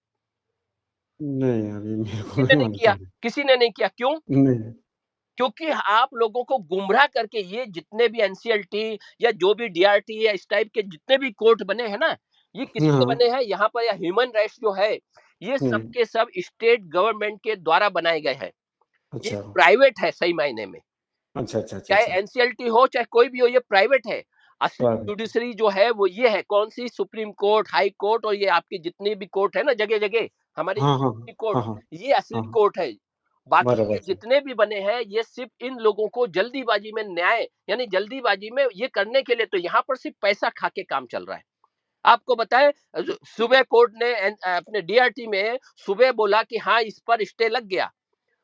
नहीं अभी मेरे किसी को ने नहीं नहीं मालूम किया। सर। किसी ने नहीं किया, क्यों? नहीं। क्योंकि आप लोगों को गुमराह करके ये जितने भी एनसीएलटी या जो भी डीआरटी या इस टाइप के जितने भी कोर्ट बने हैं ना, ये हाँ किसके हाँ। बने हैं यहाँ पर, या ह्यूमन राइट्स जो है, ये सब हम्म। के सब स्टेट गवर्नमेंट के द्वारा बनाए गए हैं। ये अच्छा प्राइवेट है सही मायने में। अच्छा अच्छा अच्छा चाहे अच्छा। एनसीएलटी हो चाहे कोई भी हो, ये प्राइवेट है। असली प्राइवेट। जुडिशरी जो है वो ये है, कौन सी? सुप्रीम कोर्ट, हाई कोर्ट और ये आपकी जितनी भी कोर्ट है ना जगह जगह, हमारी हाँ हाँ कोर्ट, हाँ हाँ ये असली हाँ हाँ। कोर्ट है। बाकी बराबर ये सर। जितने भी बने हैं, ये सिर्फ इन लोगों को जल्दीबाजी में न्याय, यानी जल्दीबाजी में ये करने के लिए, तो यहाँ पर सिर्फ पैसा खा के काम चल रहा है। आपको बताएं, सुबह कोर्ट ने अपने डीआरटी में सुबह बोला कि हाँ इस पर स्टे लग गया,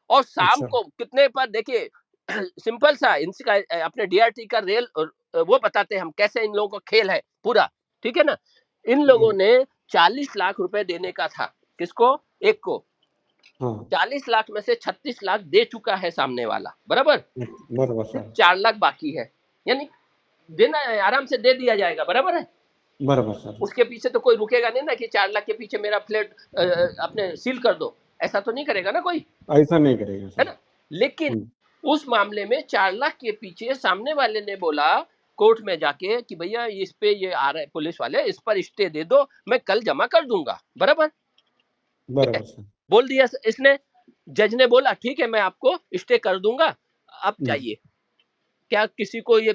और शाम अच्छा। को कितने पर, देखिए सिंपल सा इनका अपने डीआरटी का वो बताते हैं हम कैसे इन लोगों का खेल है पूरा, ठीक है ना? इन लोगों हम्म, ने 40 लाख रुपए देने का था, किसको? एक को। हाँ 40 लाख में से 36 लाख दे चुका है सामने वाला, बराबर? बराबर सिर्फ सर। 4 लाख बाकी है, यानी देना है, आराम से दे दिया जाएगा, बराबर है? बराबर सर। उसके पीछे तो कोई रुकेगा नहीं ना कि 4 लाख के पीछे मेरा फ्लैट अपने सील कर दो, ऐसा तो नहीं करेगा ना कोई, ऐसा नहीं करेगा है सर। ना? लेकिन हम्म उस मामले में 4 लाख के पीछे सामने वाले ने बोला कोर्ट में जाके कि भैया इस पे ये आ रहा है पुलिस वाले, इस पर स्टे दे दो, मैं कल जमा कर दूंगा, बराबर? ठीक है, बराबर सर। बोल दिया इसने। जज ने बोला ठीक है मैं आपको स्टे कर दूंगा, अब हम्म, जाइए। क्या किसी को ये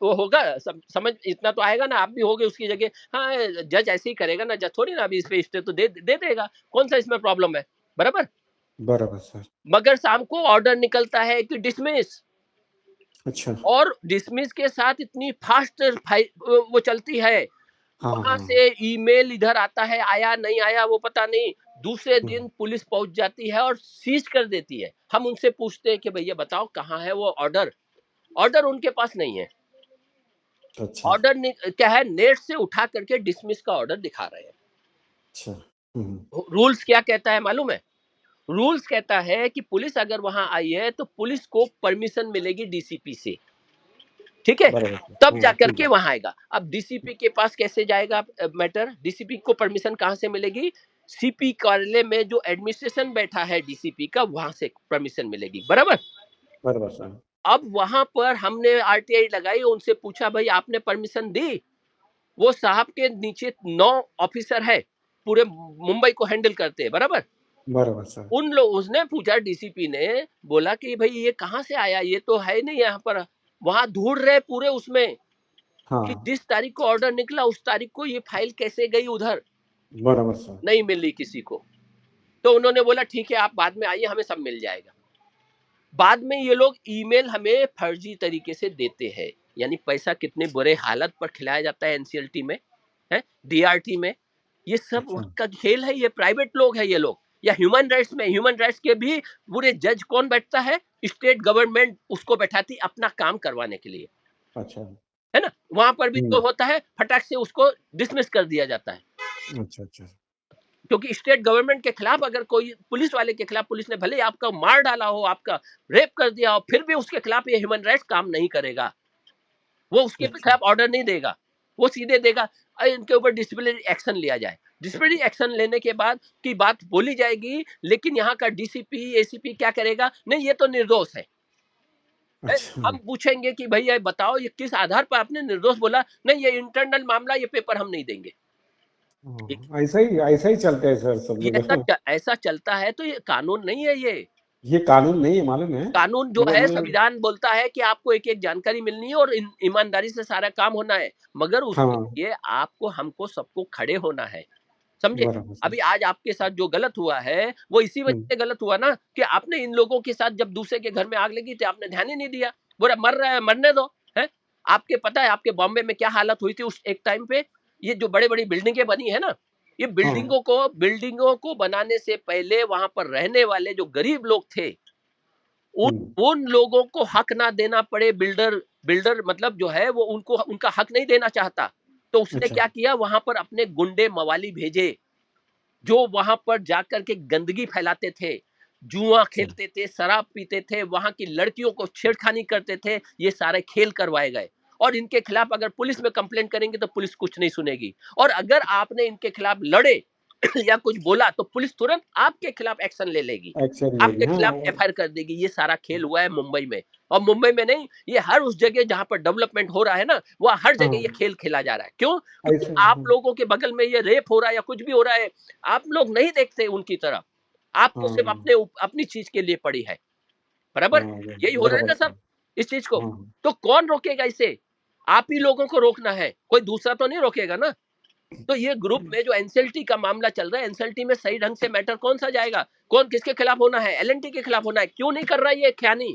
वो होगा, समझ इतना तो आएगा ना, आप भी होगे उसकी जगह, हाँ जज ऐसे ही करेगा ना, जज थोड़ी ना अभी इस पे स्टे तो दे देगा, कौन सा इसमें प्रॉब्लम है, बराबर? बराबर सर। मगर शाम को ऑर्डर निकलता है कि डिसमिस, अच्छा। और डिसमिस के साथ इतनी फास्ट वो चलती है, हाँ हाँ वहां हाँ। से ईमेल इधर आता है, आया नहीं आया वो पता नहीं, दूसरे हम्म, दिन पुलिस पहुंच जाती है और सीज कर देती है। हम उनसे पूछते हैं कि भैया बताओ कहाँ है वो ऑर्डर? ऑर्डर उनके पास नहीं है। अच्छा ऑर्डर क्या है, नेट से उठा करके डिसमिस का ऑर्डर दिखा रहे हैं। अच्छा। रूल्स क्या कहता है मालूम है? रूल्स कहता है कि पुलिस अगर वहां आई है तो पुलिस को परमिशन मिलेगी डीसीपी से, ठीक है? बराबर सर, तब हाँ जाकर ठीक के है। वहां आएगा। अब डीसीपी के पास कैसे जाएगा मैटर? डीसीपी को परमिशन कहां से मिलेगी? सीपी कार्यालय में जो एडमिनिस्ट्रेशन बैठा है डीसीपी का, वहां से परमिशन मिलेगी, बराबर? बराबर सर। अब वहां पर हमने आरटीआई लगाई, उनसे पूछा भाई आपने परमिशन दी? वो साहब के नीचे 9 ऑफिसर है, पूरे मुंबई को हैंडल करते हैं, बराबर? बराबर सर। उन लोग, उसने पूछा डीसीपी ने, बोला कि भाई ये कहां से आया, ये तो है नहीं यहाँ पर। वहां ढूंढ रहे पूरे उसमें कि हाँ जिस तारीख को ऑर्डर निकला उस तारीख को ये फाइल कैसे गई उधर, बराबर सर। नहीं मिली किसी को। तो उन्होंने बोला ठीक है आप बाद में आइए, हमें सब मिल जाएगा। बाद में ये लोग ईमेल हमें फर्जी तरीके से देते हैं, यानी पैसा कितने बुरे हालत पर खिलाया जाता है एनसीएलटी में, है डीआरटी में। ये सब अच्छा वक्त का खेल है, ये प्राइवेट लोग है ये लोग। या ह्यूमन राइट्स में, ह्यूमन राइट्स के भी पूरे जज कौन बैठता है? स्टेट गवर्नमेंट उसको बैठाती अपना काम करवाने के लिए। अच्छा। है ना? वहां पर भी जो हम्म। होता है फटाक से उसको डिसमिस कर दिया जाता है, अच्छा अच्छा। क्योंकि स्टेट गवर्नमेंट के खिलाफ अगर कोई पुलिस वाले के खिलाफ, पुलिस ने भले ही आपका मार डाला हो, आपका रेप कर दिया हो, फिर भी उसके खिलाफ ये ह्यूमन राइट्स काम नहीं करेगा, वो उसके अच्छा। खिलाफ ऑर्डर नहीं देगा, वो सीधे देगा इनके ऊपर डिसिप्लिनरी एक्शन लिया जाए। डिसिप्लिनरी एक्शन लेने के बाद की बात बोली जाएगी, लेकिन यहाँ का डीसीपी एसीपी क्या करेगा, नहीं ये तो निर्दोष है। अच्छा। हम पूछेंगे कि भैया बताओ ये किस आधार पर आपने निर्दोष बोला, नहीं ये इंटरनल मामला, ये पेपर हम नहीं देंगे। ऐसा ही चलते हैं सर सब ये जगह। ऐसा चलता है, तो ये कानून नहीं है। ये ये कानून नहीं है, मालूम है। कानून जो मगर है, मैं। संविधान बोलता है कि आपको एक एक जानकारी मिलनी है और ईमानदारी से सारा काम होना है, मगर उसके हाँ। लिए आपको हमको सबको खड़े होना है, समझे? बराबर सर। अभी आज आपके साथ जो गलत हुआ है वो इसी वजह हम्म। से गलत हुआ ना, कि आपने इन लोगों के साथ जब दूसरे के घर में आग लगी थी आपने ध्यान ही नहीं दिया, बोला मर रहा है मरने दो। है आपके पता है आपके बॉम्बे में क्या हालत हुई थी उस एक टाइम पे? ये जो बड़े बड़ी बिल्डिंगें बनी है ना, ये हाँ। बिल्डिंगों को बनाने से पहले वहां पर रहने वाले जो गरीब लोग थे, उन हम्म। उन लोगों को हक ना देना पड़े। बिल्डर बिल्डर मतलब जो है वो उनको उनका हक नहीं देना चाहता, तो उसने अच्छा। क्या किया, वहां पर अपने गुंडे मवाली भेजे, जो वहां पर जाकर के गंदगी फैलाते थे, जुआ अच्छा। खेलते थे, शराब पीते थे, वहां की लड़कियों को छेड़खानी करते थे। ये सारे खेल करवाए गए, और इनके खिलाफ अगर पुलिस में कंप्लेंट करेंगे तो पुलिस कुछ नहीं सुनेगी, और अगर आपने इनके खिलाफ लड़े या कुछ बोला तो पुलिस तुरंत आपके खिलाफ एक्शन ले लेगी, एक्शन लेगी, आपके हाँ। खिलाफ एफआईआर कर देगी। ये सारा खेल हुआ है मुंबई में, और मुंबई में नहीं, ये हर उस जगह जहां पर डेवलपमेंट हो रहा है ना, वह हर जगह ये हाँ। खेल खेला जा रहा है। क्यों? क्योंकि ऐसे, आप हाँ। लोगों के बगल में ये रेप हो रहा है या कुछ भी हो रहा है, आप लोग नहीं देखते उनकी तरफ, आपको सिर्फ हाँ। अपनी चीज के लिए पड़ी है, बराबर? हाँ। यही हो रहा है बराबर ना सर। सब इस चीज को। हाँ। तो कौन रोकेगा इसे? आप ही लोगों को रोकना है, कोई दूसरा तो नहीं रोकेगा ना। तो ये ग्रुप में जो एनसीएलटी का मामला चल रहा है, एनसीएलटी में सही ढंग से मैटर कौन सा जाएगा, कौन किसके खिलाफ होना है? एलएनटी के खिलाफ होना है। क्यों नहीं कर रहा है ये ख्यानी?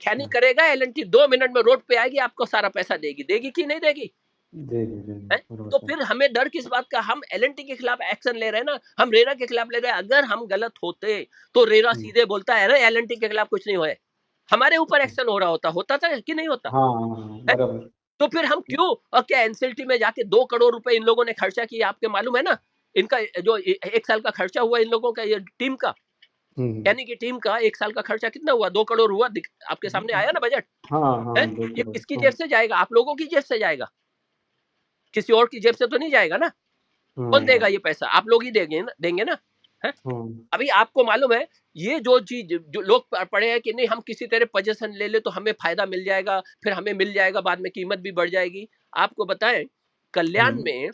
ख्यानी करेगा एलएनटी, 2 मिनट में रोड पे आएगी, आपको सारा पैसा देगी, देगी कि नहीं देगी? देगी देगी, है? बराबर तो सर। फिर हमें डर किस बात का? हम एलएनटी के खिलाफ एक्शन ले रहे हैं ना, हम रेरा के खिलाफ ले रहे हैं। अगर हम गलत होते तो रेरा हम्म। सीधे बोलता है, अरे एलएनटी के खिलाफ कुछ नहीं हुआ है, हमारे ऊपर एक्शन हो रहा होता था कि नहीं होता हाँ हाँ हाँ, है? बराबर। तो फिर हम क्यों, और क्या एनसीएलटी में जाके 2 करोड़ रुपए इन लोगों ने खर्चा किया, आपके मालूम है ना? इनका जो एक साल का खर्चा हुआ इन लोगों का, ये टीम का, हम्म। यानी कि टीम का एक साल का खर्चा कितना हुआ? 2 करोड़ हुआ, आपके सामने आया ना बजट? हाँ है? हाँ, दो ये करोड़ किसकी हाँ। जेब से जाएगा? आप लोगों की जेब से जाएगा, किसी और की जेब से तो नहीं जाएगा ना। कौन देगा हाँ। ये पैसा? आप लोग ही देंगे ना। है? हाँ। अभी आपको मालूम है, ये जो चीज जो लोग पढ़े हैं कि नहीं, हम किसी तरह पोजीशन ले ले तो हमें फायदा मिल जाएगा, फिर हमें मिल जाएगा, बाद में कीमत भी बढ़ जाएगी। आपको बताएं, कल्याण हम्म। में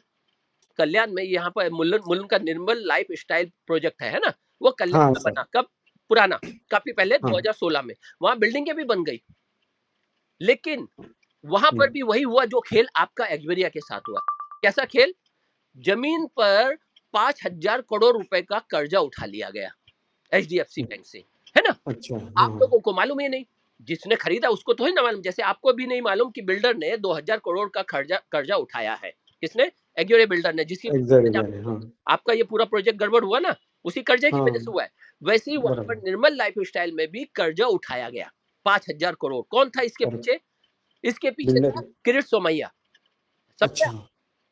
कल्याण में यहाँ पर मुल्लन मुल्लन का निर्मल लाइफ स्टाइल प्रोजेक्ट है ना, वो कल्याण हाँ में सर। बना कब? पुराना, काफी पहले हाँ। 2016 में। वहां बिल्डिंगें भी बन गई, लेकिन वहां पर हम्म। भी वही हुआ जो खेल आपका एग्वेरिया के साथ हुआ। कैसा खेल? जमीन पर 5,000 करोड़ रुपए का कर्जा उठा लिया गया एचडीएफसी बैंक से, है ना? अच्छा। हाँ आप हाँ। लोगों को मालूम ही नहीं, जिसने खरीदा उसको तो ही ना मालूम, जैसे आपको भी नहीं मालूम कि बिल्डर ने 2,000 करोड़ का कर्जा कर्जा उठाया है। किसने? एग्योरे बिल्डर ने, जिसकी वजह एग्जैक्ट, से हाँ। आपका ये पूरा प्रोजेक्ट गड़बड़ हुआ ना, उसी कर्जे की वजह से हाँ, हुआ है। वैसे ही वहां पर बराबर। निर्मल लाइफ स्टाइल में भी कर्जा उठाया गया 5,000 करोड़। कौन था इसके और पीछे? इसके पीछे बिल्डर। था किरीट सोमैया। समझा? अच्छा।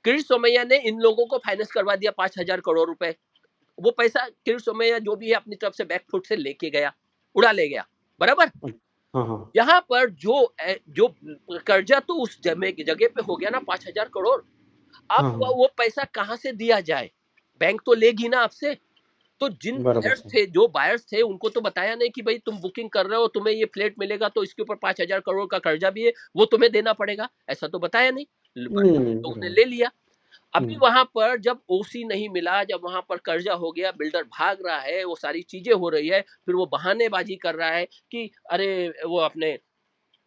किरीट सोमैया ने इन लोगों को फाइनेंस करवा दिया 5,000 करोड़ रुपए। वो पैसा किरीट सोमैया जो भी है अपनी तरफ से बैकफुट से लेके गया, उड़ा ले गया, बराबर? हाँ हाँ। यहाँ पर जो कर्जा तो उस जगह पे हो गया ना 5,000 करोड़। अब हाँ हाँ, वो पैसा कहाँ से दिया जाए? बैंक तो लेगी ना आपसे। तो जिन बराबर बायर्स सर। थे, जो बायर्स थे, उनको तो बताया नहीं कि भाई तुम बुकिंग कर रहे हो, तुम्हें ये फ्लैट मिलेगा तो इसके ऊपर 5,000 करोड़ का कर्जा भी है, वो तुम्हें देना पड़ेगा, ऐसा तो बताया नहीं। नहीं नहीं, लोगों ने बराबर। ले लिया। अभी हम्म। वहां पर जब ओसी नहीं मिला, जब वहां पर कर्जा हो गया, बिल्डर भाग रहा है, वो सारी चीजें हो रही है, फिर वो बहानेबाजी कर रहा है कि अरे वो अपने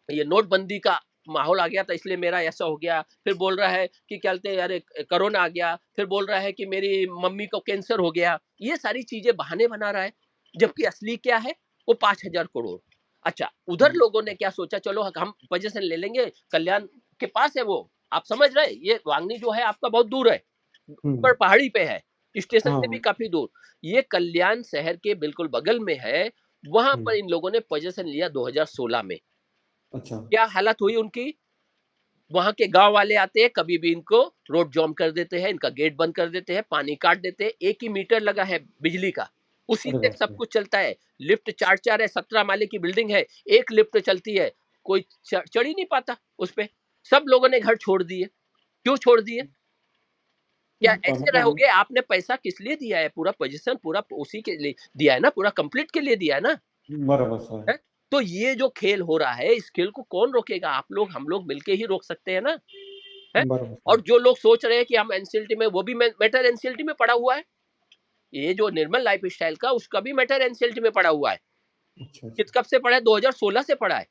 ये नोटबंदी का माहौल आ गया था इसलिए मेरा ऐसा हो गया। फिर बोल रहा है कि क्या कहते हैं, अरे कोरोना आ गया। फिर बोल रहा है कि मेरी मम्मी को कैंसर हो गया। ये सारी चीजें बहाने बना रहा है, जबकि असली क्या है? वो 5,000 करोड़। अच्छा, उधर लोगों ने क्या सोचा, चलो हम पोजीशन ले लेंगे, कल्याण के पास है वो, आप समझ रहे, ये वांगनी जो है आपका बहुत दूर है, ऊपर हम्म। पहाड़ी पे है, स्टेशन से भी हाँ। काफी दूर। ये कल्याण शहर के बिल्कुल बगल में है। वहां पर हम्म। इन लोगों ने पोजीशन लिया 2016 में। अच्छा। क्या हालत हुई उनकी? वहां के गांव वाले आते हैं, कभी भी इनको रोड जाम कर देते हैं, इनका गेट बंद कर देते हैं, पानी काट देते हैं। एक ही मीटर लगा है बिजली का, उसी अरे से बाप सब रे। कुछ चलता है। लिफ्ट 4 4 है, 17 माले की बिल्डिंग है, एक लिफ्ट चलती है, कोई चढ़ ही नहीं पाता उस पे। सब लोगों ने घर छोड़ दिए। क्यों छोड़ दिए? क्या ऐसे मतलब रहोगे? आपने पैसा किस लिए दिया है? पूरा पोजीशन पूरा उसी के लिए दिया है ना, पूरा कंप्लीट के लिए दिया है ना। बराबर सर। है? तो ये जो खेल हो रहा है, इस खेल को कौन रोकेगा? आप लोग, हम लोग मिलके ही रोक सकते हैं ना। है? बराबर और सर। जो लोग सोच रहे हैं कि हम एनसीएलटी में, वो भी मैटर एनसीएलटी में पड़ा हुआ है। ये जो निर्मल लाइफ स्टाइल का, उसका भी मैटर एनसीएलटी में पड़ा हुआ है। अच्छा अच्छा। कित कब से पड़ा है? 2016 से पड़ा है।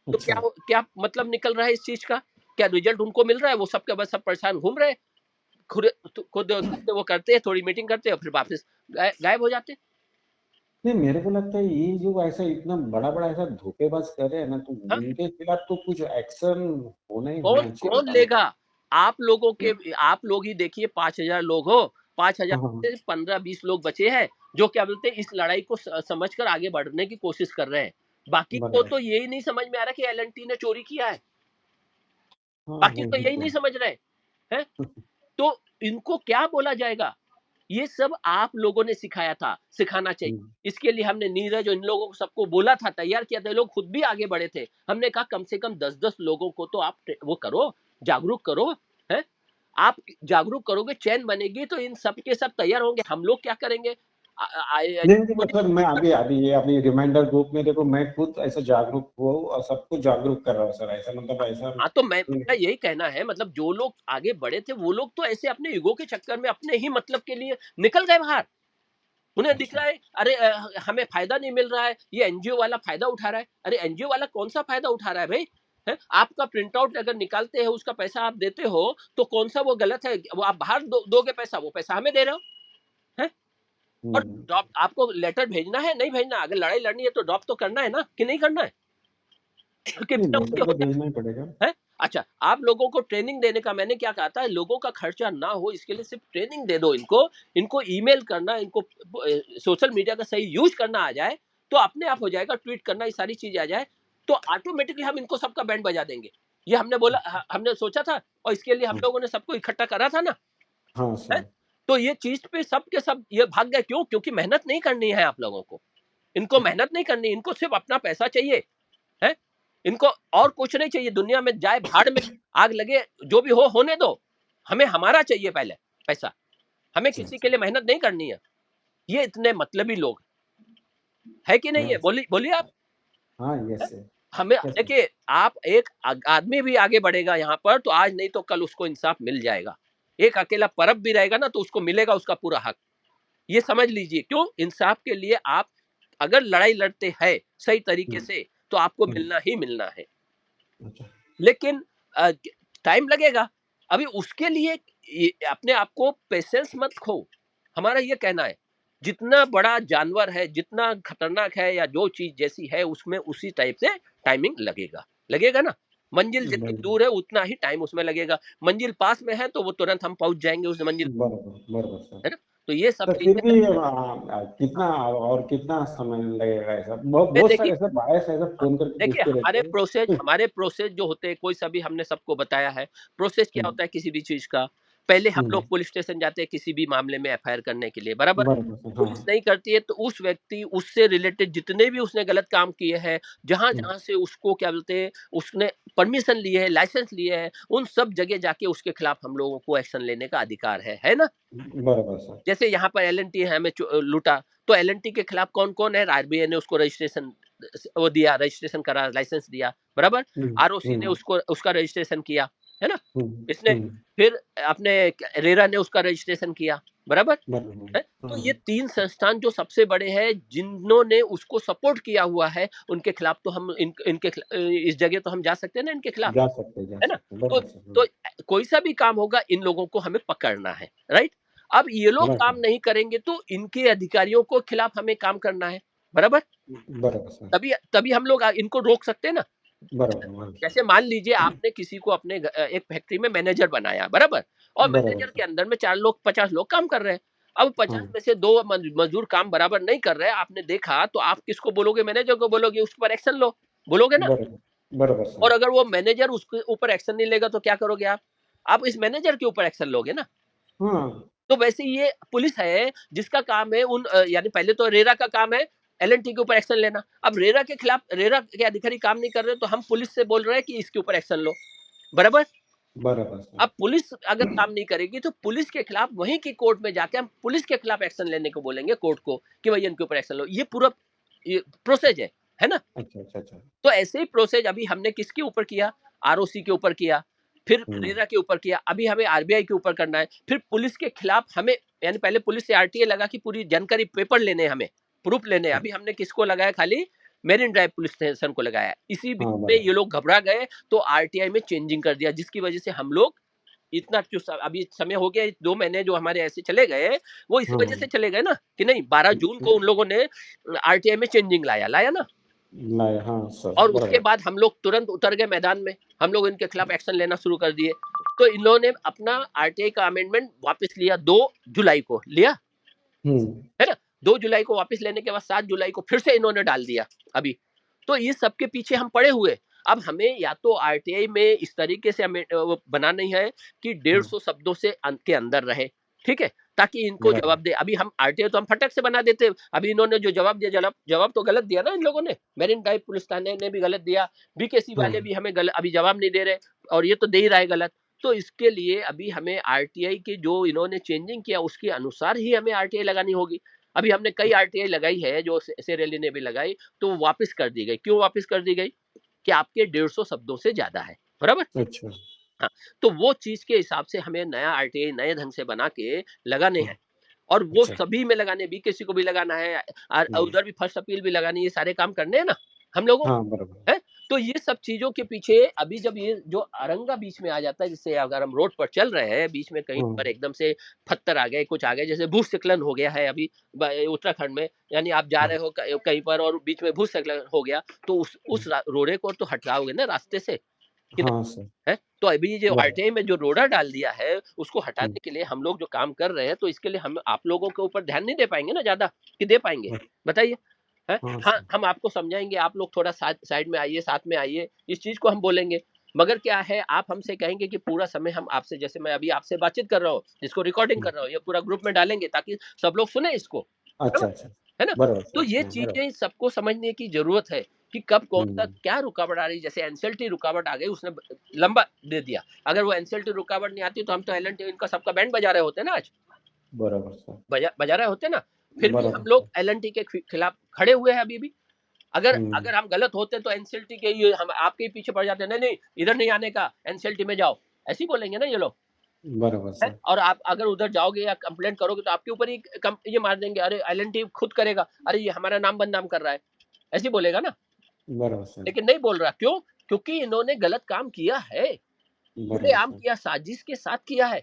तो अच्छा। क्या मतलब निकल रहा है इस चीज का? क्या रिजल्ट उनको मिल रहा है? वो सबके बस सब परेशान घूम रहे हैं। खुद खुद करते, वो करते हैं, थोड़ी मीटिंग करते हैं और फिर वापस गायब हो जाते हैं। नहीं, मेरे को लगता है ये जो ऐसा इतना बड़ा बड़ा ऐसा धोखेबाज कर रहे हैं ना, तो हाँ? इनके खिलाफ तो कुछ एक्शन होना ही कौन होना चाहिए कौन कानून। लेगा? आप लोगों के, आप लोग ही देखिए, 5,000 लोग हो, 5,000 हाँ हाँ से 15-20 लोग बचे हैं जो क्या बोलते हैं, इस लड़ाई को समझकर आगे बढ़ने की कोशिश कर रहे हैं। बाकी को बराबर। तो यही नहीं समझ में आ रहा कि एलएनटी ने चोरी किया है। हाँ बाकी तो वही यही तो। नहीं समझ रहे हैं। तो इनको क्या बोला जाएगा? ये सब आप लोगों ने सिखाया था, सिखाना चाहिए। हम्म, इसके लिए हमने नीरज और इन लोगों को सबको बोला था, तैयार किया था। ये लोग खुद भी आगे बढ़े थे। हमने कहा कम से कम 10-10 लोगों को तो आप वो करो, जागरूक करो। है? आप जागरूक करोगे, चैन बनेगी, तो इन सब के सब तैयार होंगे। हम लोग क्या करेंगे? नहीं नहीं, मतलब मैं अभी अभी ये अपनी रिमाइंडर ग्रुप में देखो, मैं खुद ऐसा जागरूक हुआ हूँ और सबको जागरूक कर रहा हूँ सर, ऐसा मतलब ऐसा। हाँ, तो मेरा यही कहना है, मतलब जो लोग आगे बढ़े थे, वो लोग तो ऐसे अपने ईगो के चक्कर में अपने ही मतलब के लिए निकल गए बाहर। उन्हें दिख अच्छा। रहा है, अरे हमें फायदा नहीं मिल रहा है, ये एनजीओ वाला फायदा उठा रहा है। अरे एनजीओ वाला कौन सा फायदा उठा रहा है भाई? है? आपका प्रिंट आउट अगर निकालते हो, उसका पैसा आप देते हो, तो कौन सा वो गलत है? वो आप बाहर दोगे पैसा, वो पैसा हमें दे रहे हो। है? और हम्म। ड्रॉप आपको लेटर भेजना है, नहीं भेजना? अगर लड़ाई लड़नी है तो ड्रॉप तो करना है ना, कि नहीं करना है? कि नहीं, बिना उसके लेटर तो होता भेजना ही पड़ेगा। है? अच्छा, आप लोगों को ट्रेनिंग देने का, मैंने क्या कहा था, लोगों का खर्चा ना हो, इसके लिए सिर्फ ट्रेनिंग दे दो इनको। इनको ईमेल करना, इनको सोशल मीडिया का सही यूज करना आ जाए, तो अपने आप हो जाएगा। ट्वीट करना, ये सारी चीज आ जाए, तो ऑटोमेटिकली हम इनको सबका बैंड बजा देंगे। ये हमने बोला, हमने सोचा था, और इसके लिए हम हाँ लोगों ने सबको इकट्ठा करा था ना। हाँ है? सर। तो ये चीज पे सब के सब ये भाग गए। क्यों? क्योंकि मेहनत नहीं करनी है आप लोगों को। इनको मेहनत नहीं करनी, इनको सिर्फ अपना पैसा चाहिए। है? इनको और कुछ नहीं चाहिए। दुनिया में जाए भाड़ में, आग लगे, जो भी हो होने दो। हमें हमारा चाहिए पहले पैसा। हमें अच्छा किसी अच्छा। के लिए मेहनत नहीं करनी है। ये इतने मतलबी लोग है कि नहीं है? हाँ बोलिए बोलिए आप। हाँ, है? Yes sir. हमें यस सर। देखिए, आप एक आदमी भी आगे बढ़ेगा यहाँ पर, तो आज नहीं तो कल उसको इंसाफ मिल जाएगा। एक अकेला परब भी रहेगा ना, तो उसको मिलेगा उसका पूरा हक। ये समझ लीजिए। क्यों? इंसाफ के लिए आप अगर लड़ाई लड़ते हैं सही तरीके हम्म, से, तो आपको हम्म, मिलना ही मिलना है। अच्छा। लेकिन टाइम लगेगा। अभी उसके लिए अपने आप को पेशेंस मत खो। हमारा ये कहना है, जितना बड़ा जानवर है, जितना खतरनाक है, या जो चीज जैसी है, उसमें उसी टाइप से टाइमिंग लगेगा। लगेगा ना। मंजिल जितनी बराबर दूर है, उतना ही टाइम उसमें लगेगा। मंजिल पास में है, तो वो तुरंत हम पहुंच जाएंगे उस मंजिल। बराबर बराबर सर। है ना? तो ये सब तो फिर चीजें, भी कितना और कितना समय लगेगा? ऐसा बहुत बहुत सारे देखिए, ऐसा बायस ऐसा फोन करके देखिए पूछते रहते हैं। हमारे प्रोसेस जो होते हैं, कोई सभी हमने सबको बताया है। प्रोसेस क्या हम्म, होता है किसी भी चीज का? पहले हम हम्म, लोग पुलिस स्टेशन जाते हैं किसी भी मामले में एफआईआर करने के लिए, बराबर। बराबर सर। हाँ पुलिस हाँ। नहीं करती है, तो उस व्यक्ति, उससे रिलेटेड जितने भी उसने गलत काम किए हैं, जहां हम्म, जहां से उसको क्या बोलते हैं, उसने परमिशन लिए है, लाइसेंस लिए है, उन सब जगह जाके उसके खिलाफ हम लोगों को एक्शन लेने का अधिकार है ना। बराबर सर। जैसे यहाँ पर एलएनटी है, हमें लूटा, तो एलएनटी के खिलाफ कौन कौन है? आरबीआई ने उसको रजिस्ट्रेशन वो दिया, रजिस्ट्रेशन करा, लाइसेंस दिया, बराबर। हम्म, आरओसी ने हम्म, उसको उसका रजिस्ट्रेशन किया, है ना। हम्म, इसने हम्म, फिर अपने रेरा ने उसका रजिस्ट्रेशन किया, बराबर। बराबर। है? तो हाँ, ये 3 संस्थान जो सबसे बड़े हैं, जिन्होंने उसको सपोर्ट किया हुआ है, उनके खिलाफ तो हम इनके इस जगह तो हम जा सकते हैं ना, इनके खिलाफ। जा है ना? सकते तो बराबर सर। तो कोई सा भी काम होगा, इन लोगों को हमें पकड़ना है, राइट। अब ये लोग काम राइट। नहीं करेंगे, तो इनके अधिकारियों को खिलाफ हमें काम करना है, बराबर। बराबर सर। तभी तभी हम लोग इनको रोक सकते हैं ना। बराबर बराबर जैसे मान लीजिए, आपने किसी को अपने एक फैक्ट्री में मैनेजर बनाया, बराबर। और बराबर मैनेजर के सर। अंदर में 4 लोग, 50 लोग काम कर रहे हैं। अब 50 हाँ में से 2 मजदूर काम बराबर नहीं कर रहे हैं, आपने देखा, तो आप किसको बोलोगे? मैनेजर को बोलोगे, उस पर एक्शन लो, बोलोगे ना। बराबर बराबर और सर। अगर वो मैनेजर उसके ऊपर एक्शन नहीं लेगा तो क्या करोगे आप इस मैनेजर के ऊपर एक्शन लोगे ना। हाँ, तो वैसे ये पुलिस है जिसका काम है यानी पहले तो रेरा का काम है एलएनटी के ऊपर एक्शन लेना। अब रेरा के खिलाफ रेरा के अधिकारी काम नहीं कर रहे तो हम पुलिस से बोल रहे हैं कि इसके ऊपर एक्शन लो, बराबर। बराबर सर। अब पुलिस अगर काम नहीं करेगी तो पुलिस के खिलाफ वहीं की कोर्ट में जाके हम पुलिस के खिलाफ एक्शन लेने को बोलेंगे कोर्ट को कि भाई इनके ऊपर एक्शन लो। ये पूरा ये प्रोसेस है ना। अच्छा, अच्छा, अच्छा। तो ऐसे ही प्रोसेस अभी हमने किसके ऊपर किया, आरओसी के ऊपर किया, फिर हुँ, रेरा के ऊपर किया, अभी हमें आरबीआई के ऊपर करना है, फिर पुलिस के खिलाफ हमें यानी पहले पुलिस से आरटीए लगा कि पूरी जानकारी पेपर लेने हैं, हमें प्रूफ लेने हैं। हाँ, अभी हमने किसको लगाया, खाली मेरिन ड्राइव पुलिस स्टेशन को लगाया। इसी बीच हाँ, में बराबर। ये लोग घबरा गए तो आरटीआई में चेंजिंग कर दिया, जिसकी वजह से हम लोग इतना अभी समय हो गया 2 महीने जो हमारे ऐसे चले गए, वो इस वजह से हाँ, चले गए ना कि नहीं 12 जून को उन लोगों ने आरटीआई में चेंजिंग लाया ना। नहीं, हाँ सर, और उसके बराबर। बाद हम लोग तुरंत उतर गए मैदान में, हम लोग इनके खिलाफ एक्शन लेना शुरू कर दिए। तो इन्होंने अपना आरटीआई का अमेंडमेंट वापस लिया, 2 जुलाई को लिया, हुँ, है ना। 2 जुलाई को वापस लेने के बाद 7 जुलाई को फिर से इन्होंने डाल दिया अभी। तो ये सबके पीछे हम पड़े हुए। अब हमें या तो आरटीआई में इस तरीके से हमें बनानी है कि हाँ, 150 शब्दों से के अंदर रहे, ठीक है, ताकि इनको बराबर। जवाब दे। अभी हम आरटीआई तो हम फटक से बना देते, अभी इन्होंने जो जवाब दिया, जवाब तो गलत दिया ना इन लोगों ने। मेरिन ड्राइव पुलिस थाने ने भी गलत दिया, बीकेसी हाँ, वाले भी हमें अभी जवाब नहीं दे रहे, और ये तो दे ही रहा है गलत। तो इसके लिए अभी हमें आरटीआई के जो इन्होंने चेंजिंग किया उसके अनुसार ही हमें आरटीआई लगानी होगी। अभी हमने कई आरटीआई लगाई है, जो सेरेली ने भी लगाई, तो वो वापस कर दी गई। क्यों वापस कर दी गई? कि आपके 150 शब्दों से ज्यादा है, बराबर। अच्छा, हाँ, तो वो चीज के हिसाब से हमें नया आरटीआई नए ढंग से बना के लगाने हाँ, हैं, और वो अच्छा, सभी में लगाने, बीकेसी को भी लगाना है, हुँ, उधर भी फर्स्ट अपील भी लगानी है, ये सारे काम करने हैं ना हम लोगों हाँ, को, बराबर। है। तो ये सब चीजों के पीछे अभी जब ये जो अरंगा बीच में आ जाता है, जिससे अगर हम रोड पर चल रहे हैं, बीच में कहीं हाँ, पर एकदम से पत्थर आ गए, कुछ आ गए, जैसे भूस्खलन हो गया है अभी उत्तराखंड में, यानी आप जा हाँ, रहे हो कहीं पर और बीच में भूस्खलन हो गया, तो हुँ, उस रोड़े को तो हटाओगे ना रास्ते से कि हाँ सर, है। तो अभी जो बराबर। आरटीआई में जो रोड़ा डाल दिया है, उसको हुँ, हटाने के लिए हम लोग जो काम कर रहे हैं, तो इसके लिए हम आप लोगों के ऊपर ध्यान नहीं दे पाएंगे ना ज्यादा, कि दे पाएंगे, हाँ, बताइए। है। हाँ हाँ, सर, हम आपको समझाएंगे, आप लोग थोड़ा साइड में आइए, साथ में आइए, इस चीज को हम बोलेंगे। मगर क्या है, आप हमसे कहेंगे कि पूरा समय हम आपसे, जैसे मैं अभी आपसे बातचीत कर रहा हूँ, इसको रिकॉर्डिंग हुँ, कर रहा हूँ, ये पूरा ग्रुप में डालेंगे ताकि सब लोग सुने इसको, अच्छा, अच्छा, है ना? बराबर तो सर, ये हाँ, बराबर। चीज़ें सबको समझने की ज़रूरत है कि कब कौन-सा हुँ, क्या रुकावट आ रही है। जैसे एनसीएलटी रुकावट आ गई, उसने लंबा दे दिया। अगर वो एनसीएलटी रुकावट नहीं आती तो हम तो एलएनटी इनका सबका बैंड बजा रहे होते ना आज। बराबर सर, बजा बजा रहे होते ना। फिर भी हम बराबर लोग सर। एलएनटी के खिलाफ खड़े हुए हैं अभी भी। अगर हुँ, अगर हम गलत होते तो एनसीएलटी के ये हम आपके ही पीछे पड़ जाते, नहीं, नहीं, इधर नहीं आने का, एनसीएलटी में जाओ। ऐसे ही बोलेंगे ना ये लोग। बराबर है? सर, और आप अगर उधर जाओगे या कंप्लेंट करोगे तो आपके ऊपर ही ये मार देंगे, अरे एलएनटी खुद करेगा, अरे ये हमारा नाम बदनाम कर रहा है। ऐसे ही बोलेगा ना। बराबर सर, लेकिन नहीं बोल रहा, क्यों? क्योंकि इन्होंने गलत काम किया है, बराबर खुलेआम सर। किया, साजिश के साथ किया है?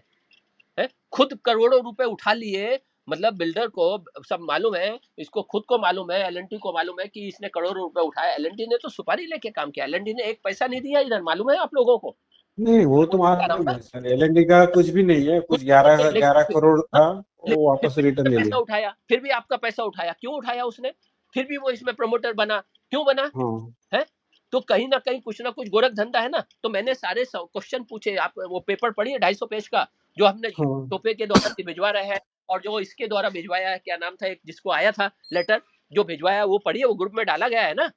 खुद करोड़ों रुपए उठा लिए, मतलब बिल्डर को सब मालूम है, इसको खुद को मालूम है, एलएनटी को मालूम है कि इसने करोड़ों रुपए उठाया। एलएनटी ने तो सुपारी लेके काम किया, एलएनटी ने एक पैसा नहीं दिया इधर, मालूम है आप लोगों को? नहीं, वो वो तो बता रहा हूँ मालूम ना। है सर, एलएनटी का कुछ भी नहीं है, कुछ कुछ नहीं 11 है, 11 लेकिन करोड़ हाँ, था, वो लेकिन वापस फिर भी रिटर्न उसने ले पैसा लिया। उठाया, फिर भी आपका पैसा उठाया, क्यों उठाया उसने? फिर भी वो इसमें प्रमोटर बना, क्यों बना? हाँ, है। तो कहीं ना कहीं कुछ ना कुछ गोरख धंधा है ना। तो मैंने सारे क्वेश्चन पूछे, आप वो पेपर पढ़िए 250 पेज का, जो हमने हाँ, टोपे के द्वारा भिजवा रहे हैं, और जो इसके द्वारा भिजवाया है, क्या नाम था एक जिसको आया था लेटर, जो भिजवाया वो पढ़िए, वो ग्रुप में डाला गया है ना।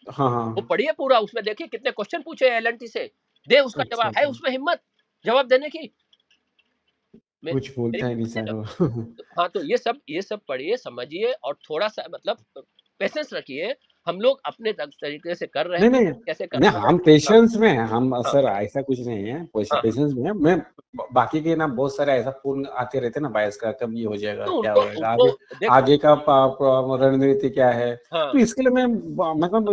हाँ, वो हाँ। पढ़िए पूरा, उसमें देखिए कितने क्वेश्चन पूछे एलएनटी से, दे उसका अच्छा, जवाब, है अच्छा। उसमें हिम्मत जवाब देने की? कुछ मेरी बोलता ही नहीं बात है सर ना। वो। हाँ, तो ये सब पढ़िए, समझिए, और थोड़ा-सा मतलब पेशेंस रखिए। हम लोग अपने तरीके से कर रहे हैं, नहीं, नहीं, कैसे नहीं करना है। हम हाँ, पेशेंस में हैं, हम हाँ, सर ऐसा कुछ नहीं है, हाँ, हाँ। पेशेंस में है। मैं बाकी के ना बहुत सारे ऐसा फ़ोन आते रहते हैं ना बायस का, कब ये हो जाएगा, तो क्या उनको होएगा, उनको आगे देखो। आगे का रणनीति क्या है? हाँ, तो इसके लिए मैं मतलब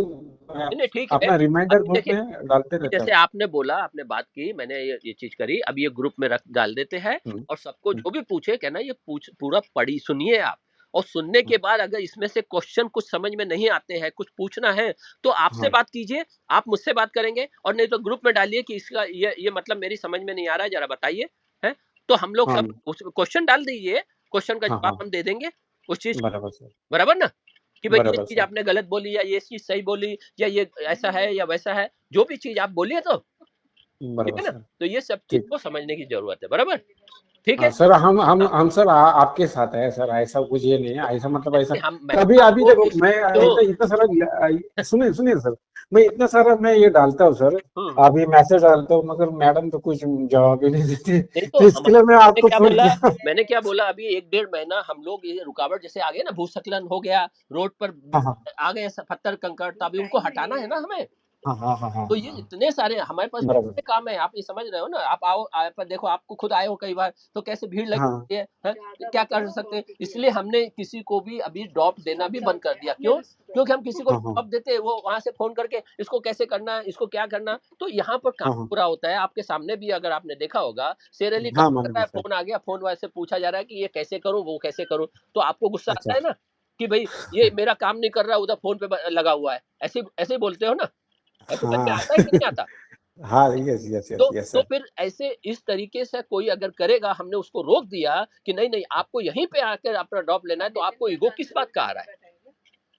नहीं, नहीं, ठीक है। अपना रिमाइंडर अभी ग्रुप देखिए, में डालते रहता जैसे हूँ। आपने बोला, आपने बात की, मैंने ये चीज़ करी, अब ये ग्रुप में रख डाल देते हैं, हुँ, और सबको हुँ, जो भी पूछे कहना ये पूरा पढ़ी सुनिए आप, और सुनने हुँ, के बाद अगर इसमें से क्वेश्चन कुछ समझ में नहीं आते हैं, कुछ पूछना है, तो आपसे हाँ, बात कीजिए, आप मुझसे बात करेंगे, और नहीं तो ग्रुप में डालिए कि इसका ये मतलब मेरी समझ में नहीं आ रहा है, ज़रा बताइए, हैं? तो हम लोग हाँ, सब उस क्वेश्चन डाल दीजिए, क्वेश्चन का हाँ, जवाब हाँ, हम दे देंगे उस चीज़, बराबर सर। बराबर ना? कि भाई ये बराबर चीज सर। आपने गलत बोली या ये चीज सही बोली या ये ऐसा है या वैसा है, जो भी चीज आप बोलिए तो ठीक बराबर है ना। सर। तो ये सब चीज ठीक। को समझने की जरूरत है, बराबर, ठीक हाँ है। सर, हम हाँ, हम सर आपके साथ है सर, ऐसा कुछ ये नहीं तो है, ऐसा मतलब ऐसा मैं कभी अभी आपको देखो इस मैं तो इतना इतना सारा सुनिए सुनिए सर, मैं इतना सारा मैं ये डालता हूँ सर, हम्म, अभी मैसेज डालता हूँ मगर मैडम तो कुछ जवाब ही नहीं देती, नहीं तो तो इसके लिए मैं मैंने आपको क्या फोन बोला, किया। मैंने क्या बोला, अभी 1 डेढ़ महीना हम लोग ये रुकावट जैसे आ गए ना, भूस्खलन हो गया, रोड पर हाँ हाँ आ गए पत्थर कंकड़, तो अभी उनको हटाना है ना हमें। हाँ हाँ हाँ हाँ तो ये हाँ, इतने सारे हमारे पास बराबर। कितने काम है, आप ये समझ रहे हो ना। आप आओ पर देखो, आपको खुद आए हो कई बार, तो कैसे भीड़ हाँ लगी है, तो क्या कर सकते हैं। इसलिए हमने किसी को भी अभी ड्रॉप देना भी बंद कर दिया। क्यों? क्योंकि हम किसी को हाँ ड्रॉप हाँ देते हैं, वो वहां से फोन करके इसको कैसे करना है, इसको क्या करना, तो यहाँ पर काम हाँ हाँ पूरा होता है। आपके सामने भी अगर आपने देखा होगा, शेर अली हाँ, काम कर मालूम रहा है है, सर। फोन आ गया, फोन वैसे पूछा जा रहा है कि ये कैसे करूं, वो कैसे करूं, तो आपको गुस्सा अच्छा। आता है ना कि भाई ये मेरा काम नहीं कर रहा, उधर फोन पे लगा हुआ है, ऐसे ऐसे ही बोलते हो ना। ऐसे मन में हाँ आता है कि नहीं आता? हाँ, यस यस यस यस तो सर। फिर ऐसे इस तरीके से कोई अगर करेगा, हमने उसको रोक दिया कि नहीं नहीं आपको यहीं पे आकर अपना ड्रॉप लेना है, तो आपको ईगो किस बात का आ रहा है?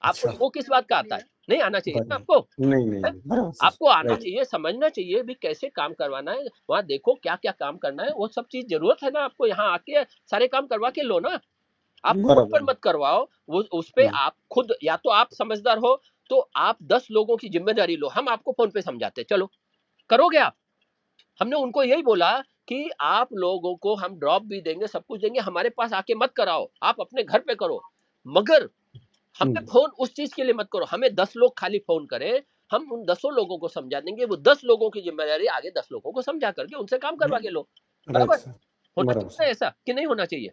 आपको अच्छा। ईगो किस बात का आता है? नहीं आना चाहिए ना बराबर। आपको। नहीं नहीं है? नहीं, बराबर सर। आपको आना राइट। चाहिए, समझना चाहिए भी कैसे काम करवाना है, वहां देखो क्या क्या काम करना है, वो सब चीज जरूरत है ना आपको, यहाँ आके सारे काम करवा के लो ना। आप फोन पर बराबर। मत करवाओ, वो उस पे हाँ आप खुद, या तो आप समझदार हो तो आप 10 लोगों की जिम्मेदारी लो, हम आपको फोन पे समझाते, चलो करोगे आप। हमने उनको यही बोला कि आप लोगों को हम ड्रॉप भी देंगे, सब कुछ देंगे, हमारे पास आके मत कराओ, आप अपने घर पे करो, मगर हमें हम्म, फोन उस चीज के लिए मत करो। हमें 10 लोग खाली फोन करें, हम उन 10 लोगों को समझा देंगे, वो 10 लोगों की जिम्मेदारी आगे 10 लोगों को समझा करके उनसे काम करवा के लो। राइट बराबर। सर। होना बराबर चाहिए सर। ना ऐसा कि नहीं होना चाहिए?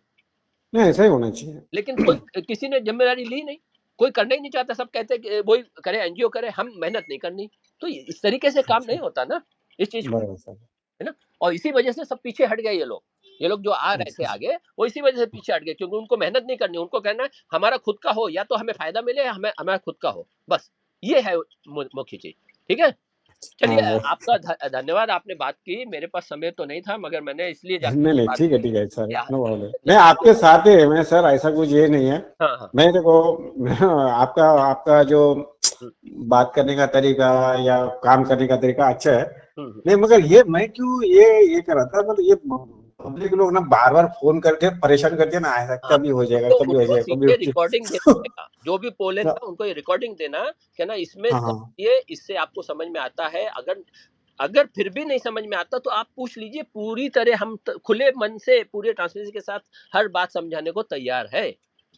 नहीं, ऐसा ही होना चाहिए। लेकिन कोई किसी ने जिम्मेदारी ली नहीं, कोई करना ही नहीं चाहता, सब कहते हैं कि वही करे, एनजीओ करे, हम मेहनत नहीं करनी। तो इस तरीके से काम अच्छा। नहीं होता ना इस चीज, बराबर सर। है ना। और इसी वजह से सब पीछे हट गए ये लोग जो आ रहे थे अच्छा। आगे, वो इसी वजह से पीछे हट गए, क्योंकि उनको मेहनत नहीं करनी, उनको कहना है हमारा खुद का हो, या तो हमें फायदा मिले या हमें हमारा खुद का हो, बस ये है मुख्य चीज। ठीक है। चलिए, हाँ आपका धन्यवाद, आपने बात की, मेरे पास समय तो नहीं था, मगर मैंने इसलिए नहीं जाकर नहीं, बात ठीक है सर, की नो प्रॉब्लम, जब नहीं आपके आपको। साथ ही है मैं सर, ऐसा कुछ ये नहीं है। हाँ हाँ। मैं देखो आपका आपका जो हम्म, बात करने का तरीका या काम करने का तरीका अच्छा है। हम्म। नहीं मगर ये मैं क्यों ये कर रहा था, मतलब ये पब्लिक लोग ना बार बार फोन करके परेशान करते हैं ना, ऐसा हाँ, कभी हो जाएगा तो कभी हो उनको जाएगा कभी सीधे हो रिकॉर्डिंग जाएगा। देना, जो भी बोलेगा उनको ये रिकॉर्डिंग देना, कहना इसमें हाँ हाँ ये इससे आपको समझ में आता है। अगर अगर फिर भी नहीं समझ में आता तो आप पूछ लीजिए, पूरी तरह हम खुले मन से पूरे ट्रांसपेरेंसी के साथ हर बात समझाने को तैयार है।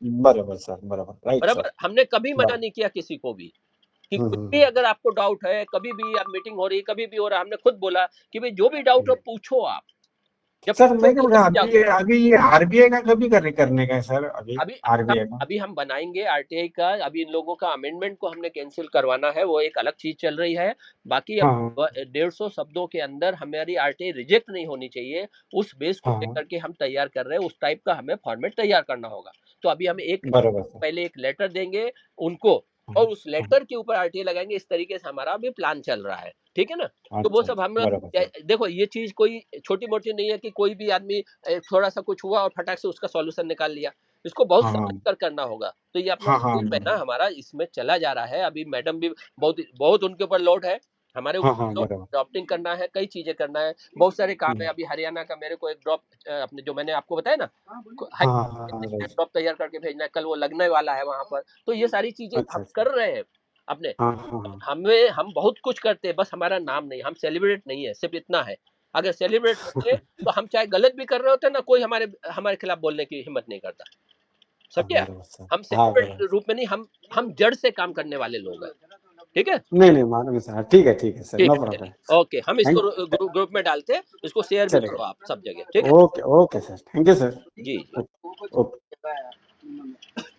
बराबर सर, बराबर, राइट बराबर, सर। हमने कभी मना बराबर। नहीं किया किसी को भी कि कुछ भी हम्म। अगर आपको डाउट है, कभी भी आप मीटिंग हो रही है, कभी भी हो रहा है, हमने खुद बोला कि भाई जो भी डाउट हो पूछो आप, जब सर मैं क्या पूछोगे बोल रहा, तभी अभी जागो। अभी ये आरबीआई का कभी करने का है सर, अभी अभी अभी हम आरबीआई का। अभी हम बनाएंगे आरटीआई का, अभी इन लोगों का अमेंडमेंट को हमने कैंसिल करवाना है, वो एक अलग चीज चल रही है। बाकी अब हाँ 150 शब्दों के अंदर हमारी आरटीआई रिजेक्ट नहीं होनी चाहिए, उस बेस को हाँ लेकर के हम तैयार कर रहे हैं, उस टाइप का हमें फॉर्मेट तैयार करना होगा। तो अभी हम बराबर सर। पहले एक लेटर देंगे उनको, हाँ, और उस हाँ, लेटर के ऊपर आरटीआई लगाएंगे, इस तरीके से हमारा अभी प्लान चल रहा है। ठीक है ना। तो वो अच्छा सब अच्छा, हम, बराबर सर। देखो ये चीज कोई छोटी मोटी नहीं है कि कोई भी आदमी थोड़ा सा कुछ हुआ और फटाक से उसका सॉल्यूशन निकाल लिया, इसको बहुत हाँ समझ हाँ कर करना होगा। तो ये अपना हाँ हाँ, टीम है ना बराबर। हमारा, इसमें चला जा रहा है। अभी मैडम भी बहुत बहुत उनके ऊपर लोड है, हमारे हाँ हाँ, ऊपर बराबर। ड्रॉपिंग करना है, कई चीजें करना है, बहुत सारे काम है। हम्म, अभी हरियाणा का मेरे को एक ड्रॉप, अपने जो मैंने आपको बताया ना, हाँ हाँ हाँ हाँ, राइट। ड्रॉप तैयार करके भेजना है, कल वो लगने वाला है वहां पर। तो ये सारी चीजें अच्छा हम अच्छा। कर रहे हैं अपने। हाँ हाँ हाँ। हम बहुत कुछ करते हैं, बस हमारा नाम नहीं, हम सेलिब्रेट नहीं है, सिर्फ इतना है। अगर सेलिब्रेट होते तो हम चाहे गलत भी कर रहे होते ना, कोई हमारे हमारे खिलाफ बोलने की हिम्मत नहीं करता। हाँ, समझे? बराबर सर। हम हाँ सेलिब्रेट बराबर। रूप में नहीं, हम जड़ से काम करने वाले लोग हैं। ठीक है। नहीं नहीं, मालूम है सर, ठीक है सर, ठीक नो है, प्रॉब्लम। चलिए ओके, हम इसको थैंक। ग्रुप में डालते हैं, इसको शेयर भी करो चलेगा। आप सब जगह। ठीक है। Okay okay sir, thank you sir. जी जी। Okay okay.